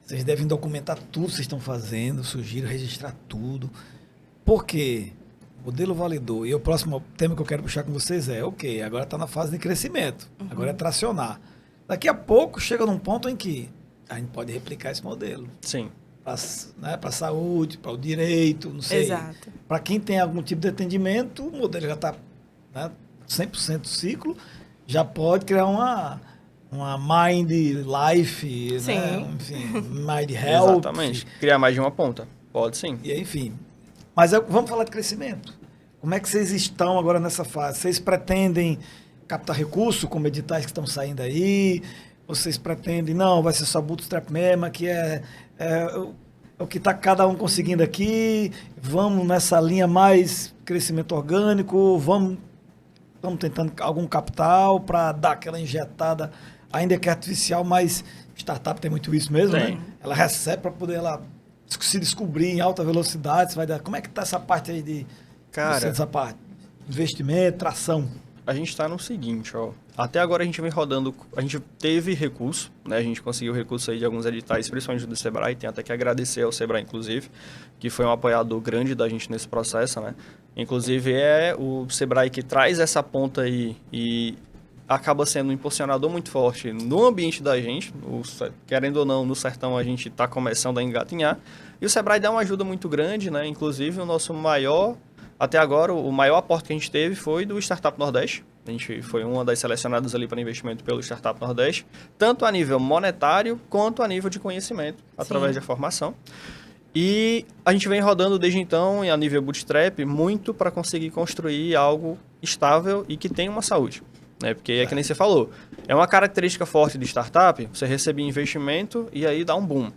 Vocês devem documentar tudo que vocês estão fazendo, sugiro registrar tudo. Por quê? Modelo validou. E o próximo tema que eu quero puxar com vocês é, ok, agora está na fase de crescimento. Agora é tracionar. Daqui a pouco chega num ponto em que a gente pode replicar esse modelo. Sim. Para a saúde, para o direito, não sei. Exato. Para quem tem algum tipo de atendimento, o modelo já está 100% ciclo, já pode criar uma Mind Life, Sim. né? Enfim, Mind Health. Exatamente. Criar mais de uma ponta. Pode sim. E aí, enfim. Mas vamos falar de crescimento. Como é que vocês estão agora nessa fase? Vocês pretendem captar recurso, como editais que estão saindo aí? Vocês pretendem, não, vai ser só bootstrap mesmo, que é o que está cada um conseguindo aqui, vamos nessa linha mais crescimento orgânico, estamos tentando algum capital para dar aquela injetada, ainda que artificial, mas startup tem muito isso mesmo, Tem. né? Ela recebe para poder se descobrir em alta velocidade, como é que está essa parte aí de Cara, essa parte? Investimento, tração. a gente está no seguinte, ó. Até agora a gente vem rodando, a gente teve recurso, né? A gente conseguiu recurso aí de alguns editais, principalmente do Sebrae, tem até que agradecer ao Sebrae, inclusive, que foi um apoiador grande da gente nesse processo, né? Inclusive é o Sebrae que traz essa ponta aí e acaba sendo um impulsionador muito forte no ambiente da gente, querendo ou não, no sertão a gente está começando a engatinhar, e o Sebrae dá uma ajuda muito grande, né? Inclusive o nosso até agora, o maior aporte que a gente teve foi do Startup Nordeste. A gente foi uma das selecionadas ali para investimento pelo Startup Nordeste, tanto a nível monetário quanto a nível de conhecimento, através da formação. E a gente vem rodando desde então, a nível bootstrap, muito para conseguir construir algo estável e que tenha uma saúde. né? Porque é que nem você falou, é uma característica forte de startup, você receber investimento e aí dá um boom.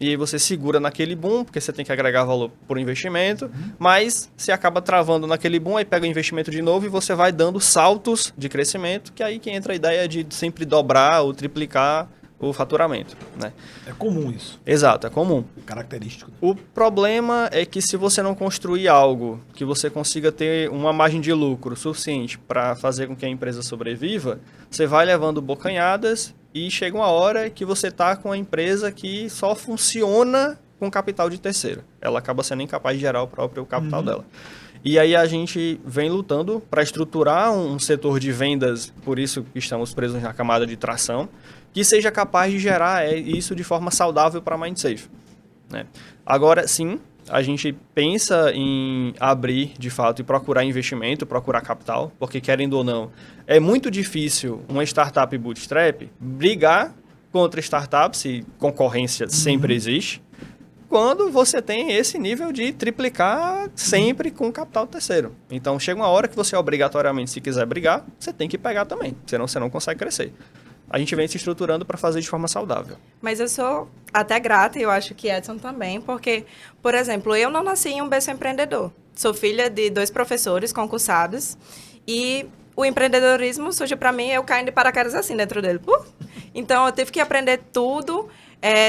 E aí você segura naquele boom, porque você tem que agregar valor por investimento, mas você acaba travando naquele boom, aí pega o investimento de novo e você vai dando saltos de crescimento, que é aí que entra a ideia de sempre dobrar ou triplicar o faturamento, né? É comum isso. Exato, é comum. Característico. O problema é que se você não construir algo que você consiga ter uma margem de lucro suficiente para fazer com que a empresa sobreviva, você vai levando bocanhadas e chega uma hora que você está com a empresa que só funciona com capital de terceiro. Ela acaba sendo incapaz de gerar o próprio capital dela. E aí a gente vem lutando para estruturar um setor de vendas, por isso que estamos presos na camada de tração, que seja capaz de gerar isso de forma saudável para a MindSafe, né? Agora, sim, a gente pensa em abrir, de fato, e procurar investimento, procurar capital, porque, querendo ou não, é muito difícil uma startup bootstrap brigar contra startups, e concorrência sempre existe, quando você tem esse nível de triplicar sempre com capital terceiro. Então, chega uma hora que você, obrigatoriamente, se quiser brigar, você tem que pegar também, senão você não consegue crescer. A gente vem se estruturando para fazer de forma saudável. Mas eu sou até grata, e eu acho que Edson também, porque, por exemplo, eu não nasci em um berço empreendedor. Sou filha de 2 professores concursados e o empreendedorismo surgiu para mim, eu caindo de paraquedas assim dentro dele. Então, eu tive que aprender tudo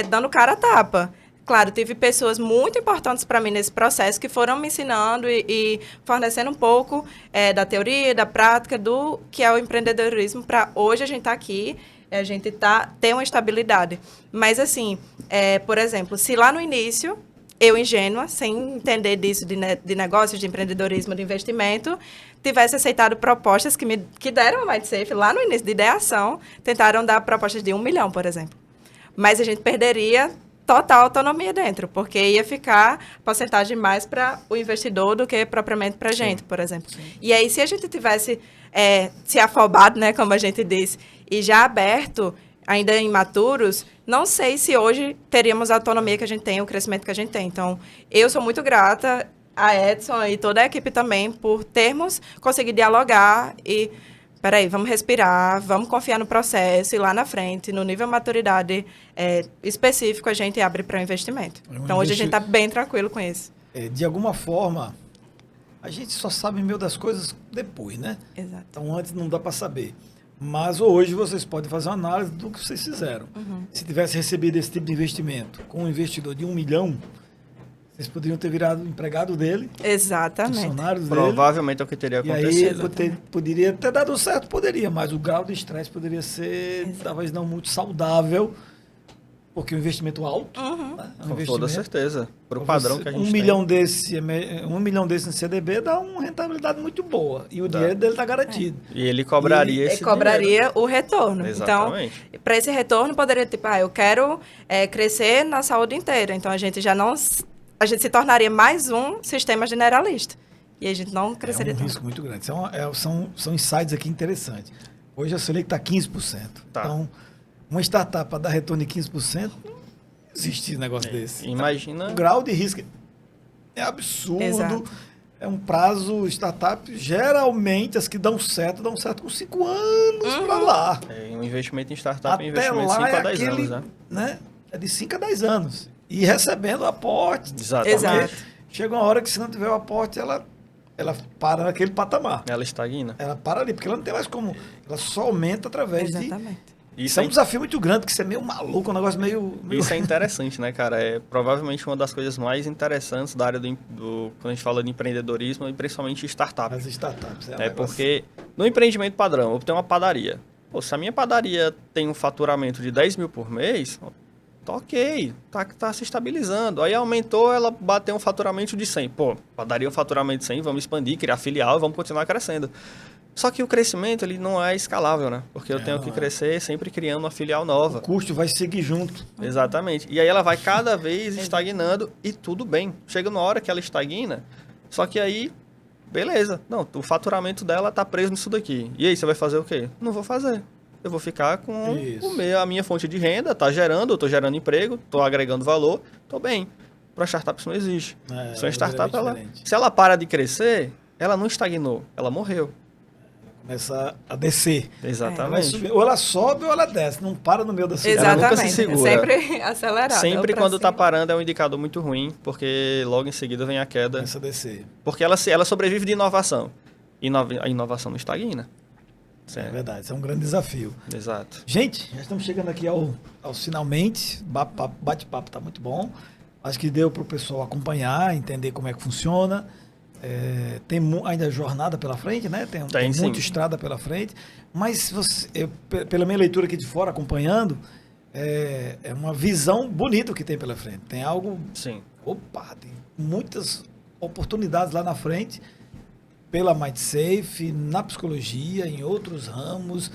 dando cara a tapa. Claro, tive pessoas muito importantes para mim nesse processo que foram me ensinando e fornecendo um pouco da teoria, da prática, do que é o empreendedorismo para hoje a gente estar aqui, a gente ter uma estabilidade. Mas, assim, por exemplo, se lá no início, eu ingênua, sem entender disso de negócios, de empreendedorismo, de investimento, tivesse aceitado propostas que deram a MindSafe lá no início de ideação, tentaram dar propostas de 1 milhão, por exemplo. Mas a gente perderia total autonomia dentro, porque ia ficar porcentagem mais para o investidor do que propriamente para a gente, por exemplo. Sim. E aí, se a gente tivesse se afobado, né, como a gente disse, e já aberto, ainda imaturos, não sei se hoje teríamos a autonomia que a gente tem, o crescimento que a gente tem. Então, eu sou muito grata a Edson e toda a equipe também por termos conseguido dialogar e... Peraí, vamos respirar, vamos confiar no processo e lá na frente, no nível de maturidade específico, a gente abre para o investimento. Então, hoje a gente está bem tranquilo com isso. De alguma forma, a gente só sabe meio das coisas depois, né? Exato. Então, antes não dá para saber. Mas hoje vocês podem fazer uma análise do que vocês fizeram. Se tivesse recebido esse tipo de investimento com um investidor de 1 milhão, vocês poderiam ter virado empregado dele. Exatamente. Funcionários Provavelmente é o que teria acontecido. E aí poderia ter dado certo, poderia, mas o grau de estresse poderia ser talvez não muito saudável, porque o investimento alto. Né? Com toda certeza. Para o padrão que a gente tem. 1 milhão desse no CDB dá uma rentabilidade muito boa. E o dinheiro dele está garantido. E ele cobraria esse cobraria o retorno. Exatamente. Então, para esse retorno, poderia, tipo, eu quero crescer na saúde inteira. Então, a gente se tornaria mais um sistema generalista. E a gente não cresceria tanto. É um risco muito grande. São insights aqui interessantes. Hoje a Selic está 15%. Tá. Então, uma startup para dar retorno de 15%, não existe negócio desse. Imagina... O grau de risco é absurdo. Exato. É um prazo, startup, geralmente, as que dão certo com 5 anos para lá. Um investimento em startup é um investimento de 5 a 10 anos, né? É de 5 a 10 anos. E recebendo aporte. Exatamente. Exato. Chega uma hora que, se não tiver o aporte, ela para naquele patamar. Ela estagna. Ela para ali, porque ela não tem mais como. Ela só aumenta através Exatamente. Isso é um desafio muito grande, porque você é meio maluco, um negócio meio... Isso é interessante, né, cara? É provavelmente uma das coisas mais interessantes da área quando a gente fala de empreendedorismo, e principalmente startup. As startups. Porque no empreendimento padrão, eu tenho uma padaria. Pô, se a minha padaria tem um faturamento de 10 mil por mês... Tá ok, tá se estabilizando. Aí aumentou, ela bateu um faturamento de 100. Pô, daria um faturamento de 100, vamos expandir, criar filial e vamos continuar crescendo. Só que o crescimento, ele não é escalável, né? Porque eu tenho que crescer sempre criando uma filial nova. O custo vai seguir junto. Exatamente. E aí ela vai cada vez estagnando e tudo bem. Chega uma hora que ela estagna, só que aí, beleza. Não, o faturamento dela tá preso nisso daqui. E aí, você vai fazer o quê? Não vou fazer. Eu vou ficar com a minha fonte de renda, tá gerando, eu tô gerando emprego, tô agregando valor, tô bem. Para startup isso não existe. Se uma startup, se ela para de crescer, ela não estagnou, ela morreu. Começa a descer. Ela vai Exatamente. subir. Ou ela sobe ou ela desce, não para no meio da subida. Ela nunca se Exatamente. segura. Sempre acelerado. Sempre ou pra quando tá cima. parando é um indicador muito ruim, porque logo em seguida vem a queda. Começa a descer. Porque ela sobrevive de inovação. A inovação não estagna. É Certo. verdade, isso é um grande desafio. Exato. Gente, já estamos chegando aqui aos finalmente. Bate-papo está muito bom. Acho que deu para o pessoal acompanhar, entender como é que funciona. Tem ainda jornada pela frente, né? Tem muita estrada pela frente. Mas pela minha leitura aqui de fora, acompanhando, é uma visão bonita que tem pela frente. Tem algo... Sim. Opa, tem muitas oportunidades lá na frente pela MindSafe, na psicologia, em outros ramos.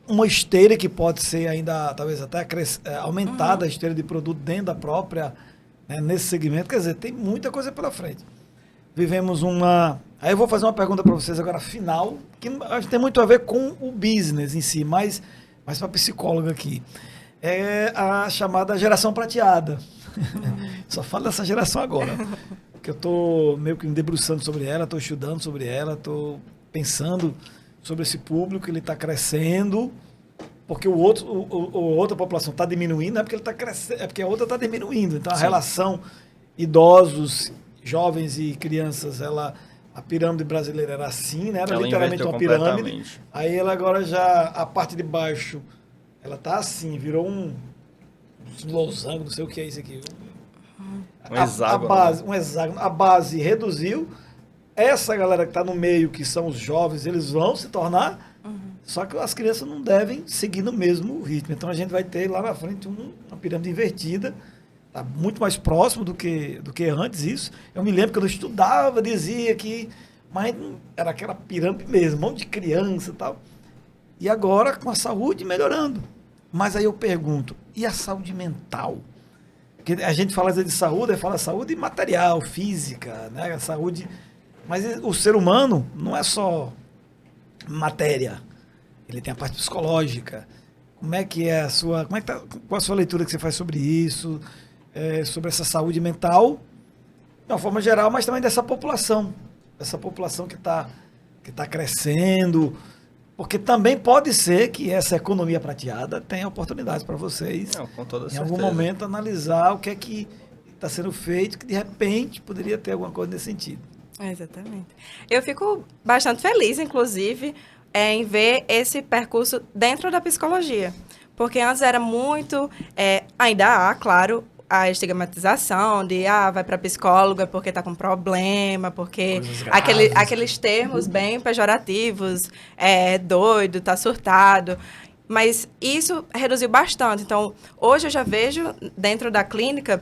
Uma esteira que pode ser ainda, talvez até aumentada, a esteira de produto dentro da própria, né, nesse segmento. Quer dizer, tem muita coisa pela frente. Vivemos Aí eu vou fazer uma pergunta para vocês agora, final, que acho que tem muito a ver com o business em si, mas para a psicóloga aqui. É a chamada geração prateada. Só falo dessa geração agora. Porque eu estou meio que me debruçando sobre ela, estou estudando sobre ela, estou pensando sobre esse público, ele está crescendo, porque a outra população está diminuindo, não é porque ele está crescendo, é porque a outra está diminuindo. Então a relação idosos, jovens e crianças, a pirâmide brasileira era assim, né? Era Ela literalmente uma inverteu pirâmide. completamente. Aí ela agora já, a parte de baixo, ela tá assim, virou um losango, não sei o que é isso aqui. Um hexágono. Um hexágono. A base reduziu. Essa galera que está no meio, que são os jovens, eles vão se tornar. Só que as crianças não devem seguir no mesmo ritmo. Então a gente vai ter lá na frente uma pirâmide invertida. Está muito mais próximo do que antes isso. Eu me lembro que eu estudava, dizia que... Mas era aquela pirâmide mesmo, um monte de criança e tal. E agora com a saúde melhorando. Mas aí eu pergunto, e a saúde mental? Porque a gente fala às vezes de saúde, fala saúde material, física, né? A saúde... Mas o ser humano não é só matéria. Ele tem a parte psicológica. Como é que é a sua... Qual a sua leitura que você faz sobre isso? Sobre essa saúde mental, de uma forma geral, mas também dessa população. Essa população que tá crescendo. Porque também pode ser que essa economia prateada tenha oportunidades para vocês, Não, com toda em certeza. algum momento, analisar o que é que está sendo feito, que de repente poderia ter alguma coisa nesse sentido. Exatamente. Eu fico bastante feliz, inclusive, em ver esse percurso dentro da psicologia. Porque antes era muito... ainda há, claro, a estigmatização de vai para psicóloga porque está com problema, porque aqueles termos bem pejorativos, doido, está surtado. Mas isso reduziu bastante. Então, hoje eu já vejo dentro da clínica,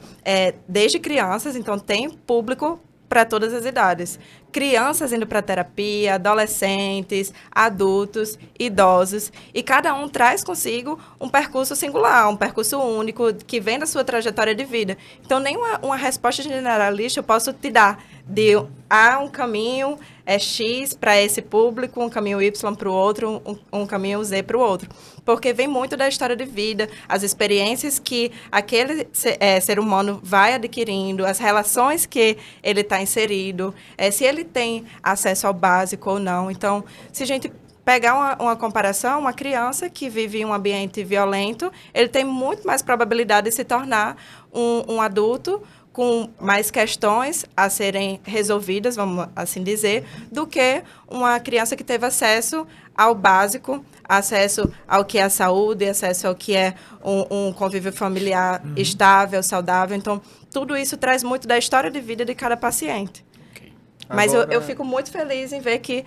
desde crianças, então tem público para todas as idades. Crianças indo para terapia, adolescentes, adultos, idosos, e cada um traz consigo um percurso singular, um percurso único, que vem da sua trajetória de vida. Então, nem uma resposta generalista eu posso te dar de um caminho X para esse público, um caminho Y para o outro, um caminho Z para o outro. Porque vem muito da história de vida, as experiências que aquele ser humano vai adquirindo, as relações que ele está inserido, se ele tem acesso ao básico ou não. Então, se a gente pegar uma comparação, uma criança que vive em um ambiente violento, ele tem muito mais probabilidade de se tornar um adulto com mais questões a serem resolvidas, vamos assim dizer, do que uma criança que teve acesso ao básico, acesso ao que é a saúde, acesso ao que é um convívio familiar estável, saudável. Então, tudo isso traz muito da história de vida de cada paciente. Okay. Mas eu fico muito feliz em ver que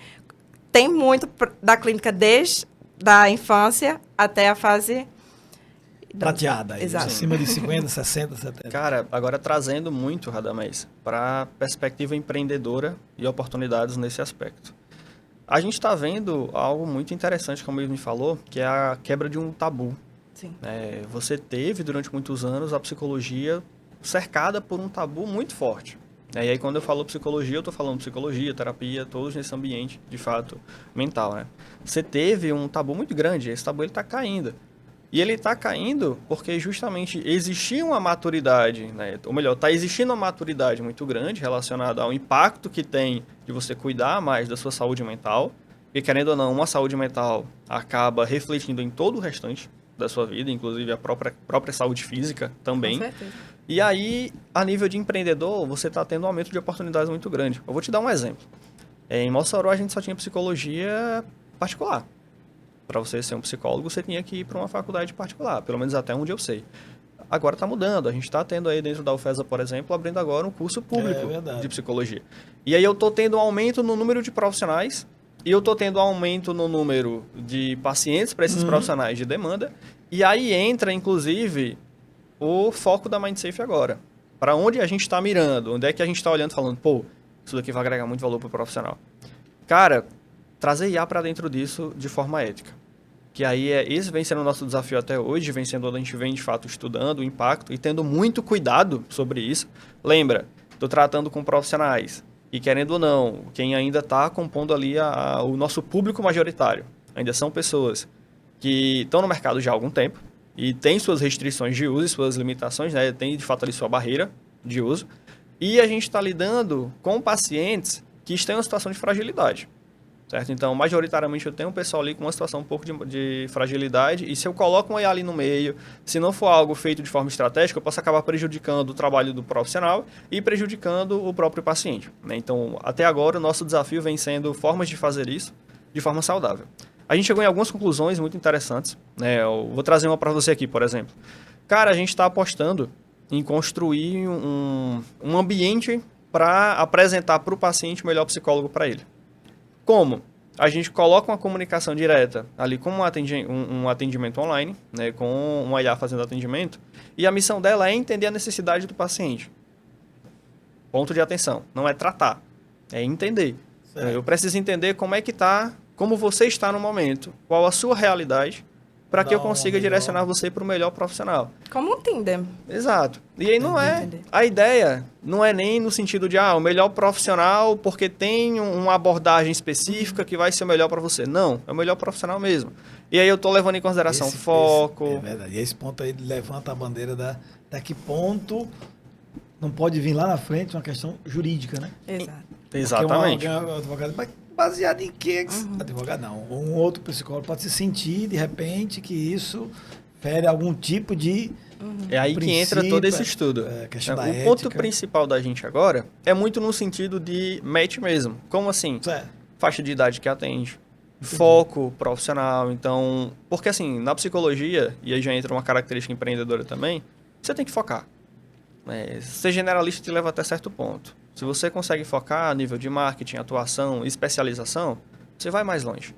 tem muito da clínica desde a infância até a fase... prateada, Exato. Acima de 50, 60, 70. Cara, agora trazendo muito, Radamés, para perspectiva empreendedora e oportunidades nesse aspecto. A gente está vendo algo muito interessante, como ele me falou, que é a quebra de um tabu. Sim. Você teve, durante muitos anos, a psicologia cercada por um tabu muito forte. E aí, quando eu falo psicologia, eu estou falando psicologia, terapia, todos nesse ambiente, de fato, mental, né? Você teve um tabu muito grande, esse tabu está caindo. E ele está caindo porque justamente existia uma maturidade, né? Ou melhor, está existindo uma maturidade muito grande relacionada ao impacto que tem de você cuidar mais da sua saúde mental, Porque, querendo ou não, uma saúde mental acaba refletindo em todo o restante da sua vida, inclusive a própria saúde física também. Com certeza. E aí, a nível de empreendedor, você está tendo um aumento de oportunidades muito grande. Eu vou te dar um exemplo. Em Mossoró, a gente só tinha psicologia particular. Para você ser um psicólogo, você tinha que ir para uma faculdade particular, pelo menos até onde eu sei. Agora está mudando. A gente está tendo aí dentro da UFESA, por exemplo, abrindo agora um curso público de psicologia. E aí eu estou tendo um aumento no número de profissionais e eu estou tendo um aumento no número de pacientes para esses profissionais de demanda. E aí entra, inclusive, o foco da MindSafe agora. Para onde a gente está mirando? Onde é que a gente está olhando falando, pô, isso daqui vai agregar muito valor para o profissional. Cara, trazer IA para dentro disso de forma ética. Que aí esse vem sendo o nosso desafio até hoje, vem sendo onde a gente vem de fato estudando o impacto e tendo muito cuidado sobre isso. Lembra, estou tratando com profissionais e querendo ou não, quem ainda está compondo ali o nosso público majoritário, ainda são pessoas que estão no mercado já há algum tempo e têm suas restrições de uso e suas limitações, né? Tem de fato ali sua barreira de uso. E a gente está lidando com pacientes que estão em uma situação de fragilidade. Certo? Então, majoritariamente, eu tenho um pessoal ali com uma situação um pouco de fragilidade e se eu coloco uma IA ali no meio, se não for algo feito de forma estratégica, eu posso acabar prejudicando o trabalho do profissional e prejudicando o próprio paciente. Né? Então, até agora, o nosso desafio vem sendo formas de fazer isso de forma saudável. A gente chegou em algumas conclusões muito interessantes. Né? Eu vou trazer uma para você aqui, por exemplo. Cara, a gente está apostando em construir um ambiente para apresentar para o paciente o melhor psicólogo para ele. Como? A gente coloca uma comunicação direta ali com um atendimento online, né, com uma IA fazendo atendimento, e a missão dela é entender a necessidade do paciente. Ponto de atenção. Não é tratar, é entender. Certo. Eu preciso entender como é que está, como você está no momento, qual a sua realidade, para que eu consiga direcionar você para o melhor profissional. Como um Tinder. Exato. E aí não é... A ideia não é nem no sentido de, o melhor profissional porque tem uma abordagem específica que vai ser o melhor para você. Não, é o melhor profissional mesmo. E aí eu estou levando em consideração foco... é verdade. E esse ponto aí levanta a bandeira da que ponto não pode vir lá na frente uma questão jurídica, né? Exato. Exatamente. Advogado, baseado em quê? Advogado não. Um outro psicólogo pode se sentir, de repente, que isso fere algum tipo de É aí que entra todo esse estudo. O ponto principal da gente agora é muito no sentido de match mesmo. Como assim? Faixa de idade que atende, foco profissional. Então, porque assim, na psicologia, e aí já entra uma característica empreendedora também, você tem que focar. Ser generalista te leva até certo ponto. Se você consegue focar a nível de marketing, atuação, especialização, você vai mais longe.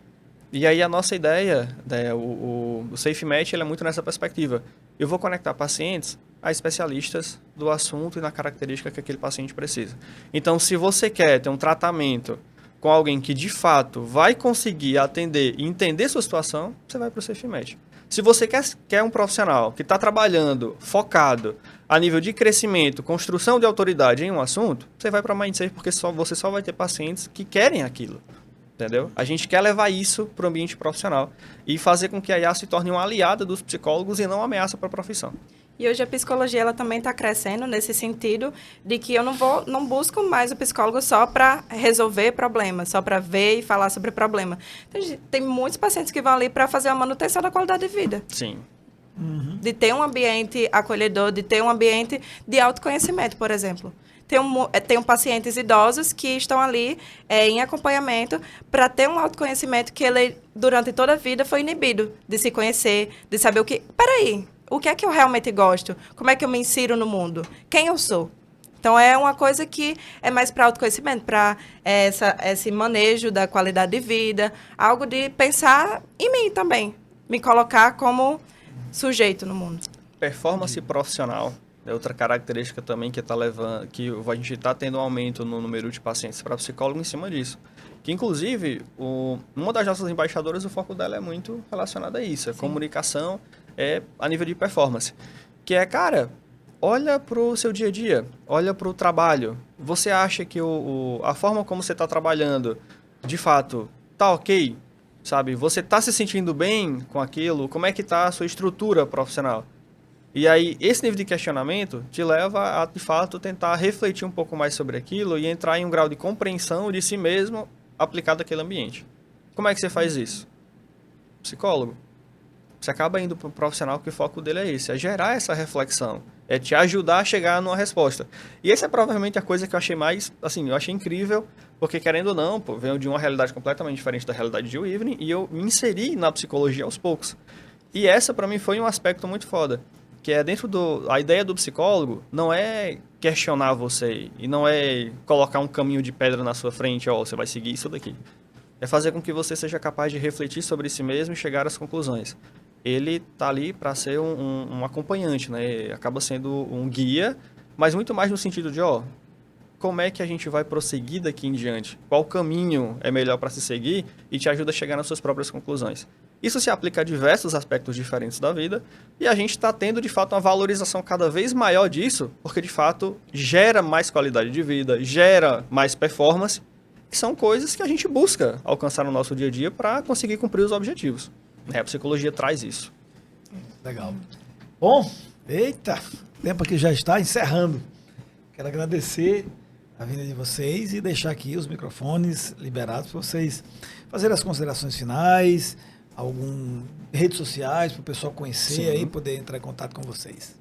E aí a nossa ideia, né, o Safe Match, ele é muito nessa perspectiva. Eu vou conectar pacientes a especialistas do assunto e na característica que aquele paciente precisa. Então, se você quer ter um tratamento com alguém que de fato vai conseguir atender e entender sua situação, você vai para o Safe Match. Se você quer um profissional que está trabalhando, focado, a nível de crescimento, construção de autoridade em um assunto, você vai para a MindSafe porque você só vai ter pacientes que querem aquilo. Entendeu? A gente quer levar isso para o ambiente profissional e fazer com que a IA se torne uma aliada dos psicólogos e não uma ameaça para a profissão. E hoje a psicologia ela também está crescendo nesse sentido de que eu não busco mais o psicólogo só para resolver problemas, só para ver e falar sobre problema. Tem muitos pacientes que vão ali para fazer a manutenção da qualidade de vida. Sim. De ter um ambiente acolhedor, de ter um ambiente de autoconhecimento, por exemplo. Tenho pacientes idosos que estão ali em acompanhamento para ter um autoconhecimento que ele, durante toda a vida, foi inibido de se conhecer, de saber o que... Peraí, o que é que eu realmente gosto? Como é que eu me insiro no mundo? Quem eu sou? Então, é uma coisa que é mais para autoconhecimento, para esse manejo da qualidade de vida, algo de pensar em mim também, me colocar como sujeito no mundo. Performance profissional é outra característica também que está levando, que a gente está tendo um aumento no número de pacientes para psicólogo em cima disso. Que, inclusive, uma das nossas embaixadoras, o foco dela é muito relacionado a isso, a comunicação a nível de performance. Que é, cara, olha para o seu dia a dia, olha para o trabalho. Você acha que a forma como você está trabalhando, de fato, tá ok? Sabe? Você está se sentindo bem com aquilo? Como é que está a sua estrutura profissional? E aí, esse nível de questionamento te leva a, de fato, tentar refletir um pouco mais sobre aquilo e entrar em um grau de compreensão de si mesmo aplicado àquele ambiente. Como é que você faz isso? Psicólogo. Você acaba indo para um profissional que o foco dele é esse, é gerar essa reflexão, é te ajudar a chegar numa resposta. E essa é provavelmente a coisa que eu achei mais, assim, eu achei incrível, porque querendo ou não, pô, venho de uma realidade completamente diferente da realidade de Evening, e eu me inseri na psicologia aos poucos. E essa para mim foi um aspecto muito foda, que é dentro do... A ideia do psicólogo não é questionar você, e não é colocar um caminho de pedra na sua frente, ó, você vai seguir isso daqui. É fazer com que você seja capaz de refletir sobre si mesmo e chegar às conclusões. Ele tá ali para ser um acompanhante, né? Acaba sendo um guia, mas muito mais no sentido de, ó, como é que a gente vai prosseguir daqui em diante? Qual caminho é melhor para se seguir? E te ajuda a chegar nas suas próprias conclusões. Isso se aplica a diversos aspectos diferentes da vida e a gente está tendo, de fato, uma valorização cada vez maior disso, porque, de fato, gera mais qualidade de vida, gera mais performance, que são coisas que a gente busca alcançar no nosso dia a dia para conseguir cumprir os objetivos. A psicologia traz isso. Legal. Bom, eita, o tempo aqui já está encerrando. Quero agradecer a vinda de vocês e deixar aqui os microfones liberados para vocês fazerem as considerações finais, redes sociais para o pessoal conhecer. Sim. Aí poder entrar em contato com vocês.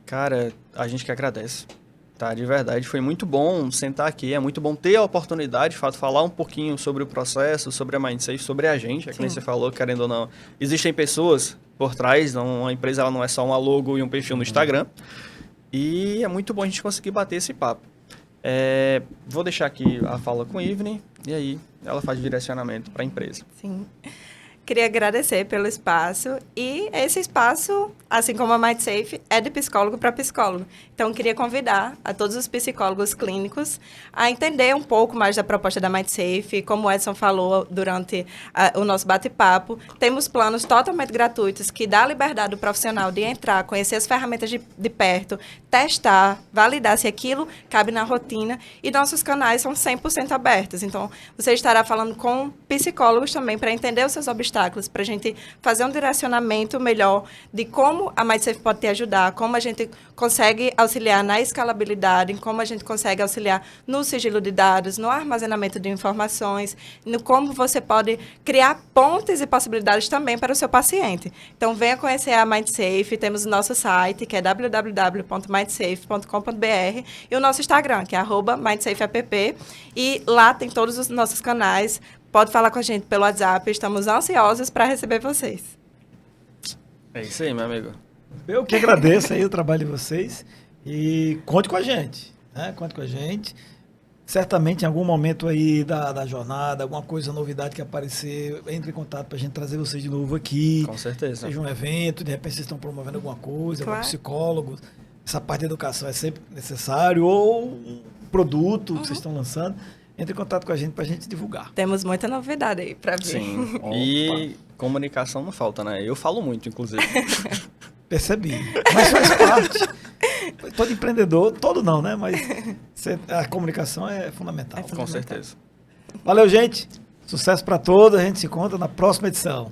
Cara, a gente que agradece. Tá, de verdade, foi muito bom sentar aqui, é muito bom ter a oportunidade, de fato, falar um pouquinho sobre o processo, sobre a MindSafe, sobre a gente, é que nem você falou, querendo ou não, existem pessoas por trás, não, a empresa ela não é só uma logo e um perfil no Instagram, e é muito bom a gente conseguir bater esse papo. Vou deixar aqui a fala com a Evening, e aí ela faz direcionamento para a empresa. Sim. Queria agradecer pelo espaço e esse espaço, assim como a MindSafe, é de psicólogo para psicólogo. Então, queria convidar a todos os psicólogos clínicos a entender um pouco mais da proposta da MindSafe. Como o Edson falou durante o nosso bate-papo, temos planos totalmente gratuitos que dá a liberdade do profissional de entrar, conhecer as ferramentas de perto, testar, validar se aquilo cabe na rotina. E nossos canais são 100% abertos. Então, você estará falando com psicólogos também para entender os seus obstáculos, para a gente fazer um direcionamento melhor de como a MindSafe pode te ajudar, como a gente consegue auxiliar na escalabilidade, como a gente consegue auxiliar no sigilo de dados, no armazenamento de informações, no como você pode criar pontes e possibilidades também para o seu paciente. Então, venha conhecer a MindSafe, temos o nosso site, que é www.mindsafe.com.br, e o nosso Instagram, que é @MindSafeApp, e lá tem todos os nossos canais. Pode falar com a gente pelo WhatsApp, estamos ansiosos para receber vocês. É isso aí, meu amigo. Eu que agradeço aí o trabalho de vocês e conte com a gente, né? Conte com a gente. Certamente, em algum momento aí da jornada, alguma coisa, novidade que aparecer, entre em contato para a gente trazer vocês de novo aqui. Com certeza. Seja um evento, de repente vocês estão promovendo alguma coisa, algum psicólogo. Essa parte de educação é sempre necessário, ou um produto que vocês estão lançando. Entre em contato com a gente para a gente divulgar. Temos muita novidade aí para vir. Sim. E comunicação não falta, né? Eu falo muito, inclusive. Percebi. Mas faz parte. Todo empreendedor, todo não, né? Mas a comunicação é fundamental. Com certeza. Valeu, gente. Sucesso para todos. A gente se encontra na próxima edição.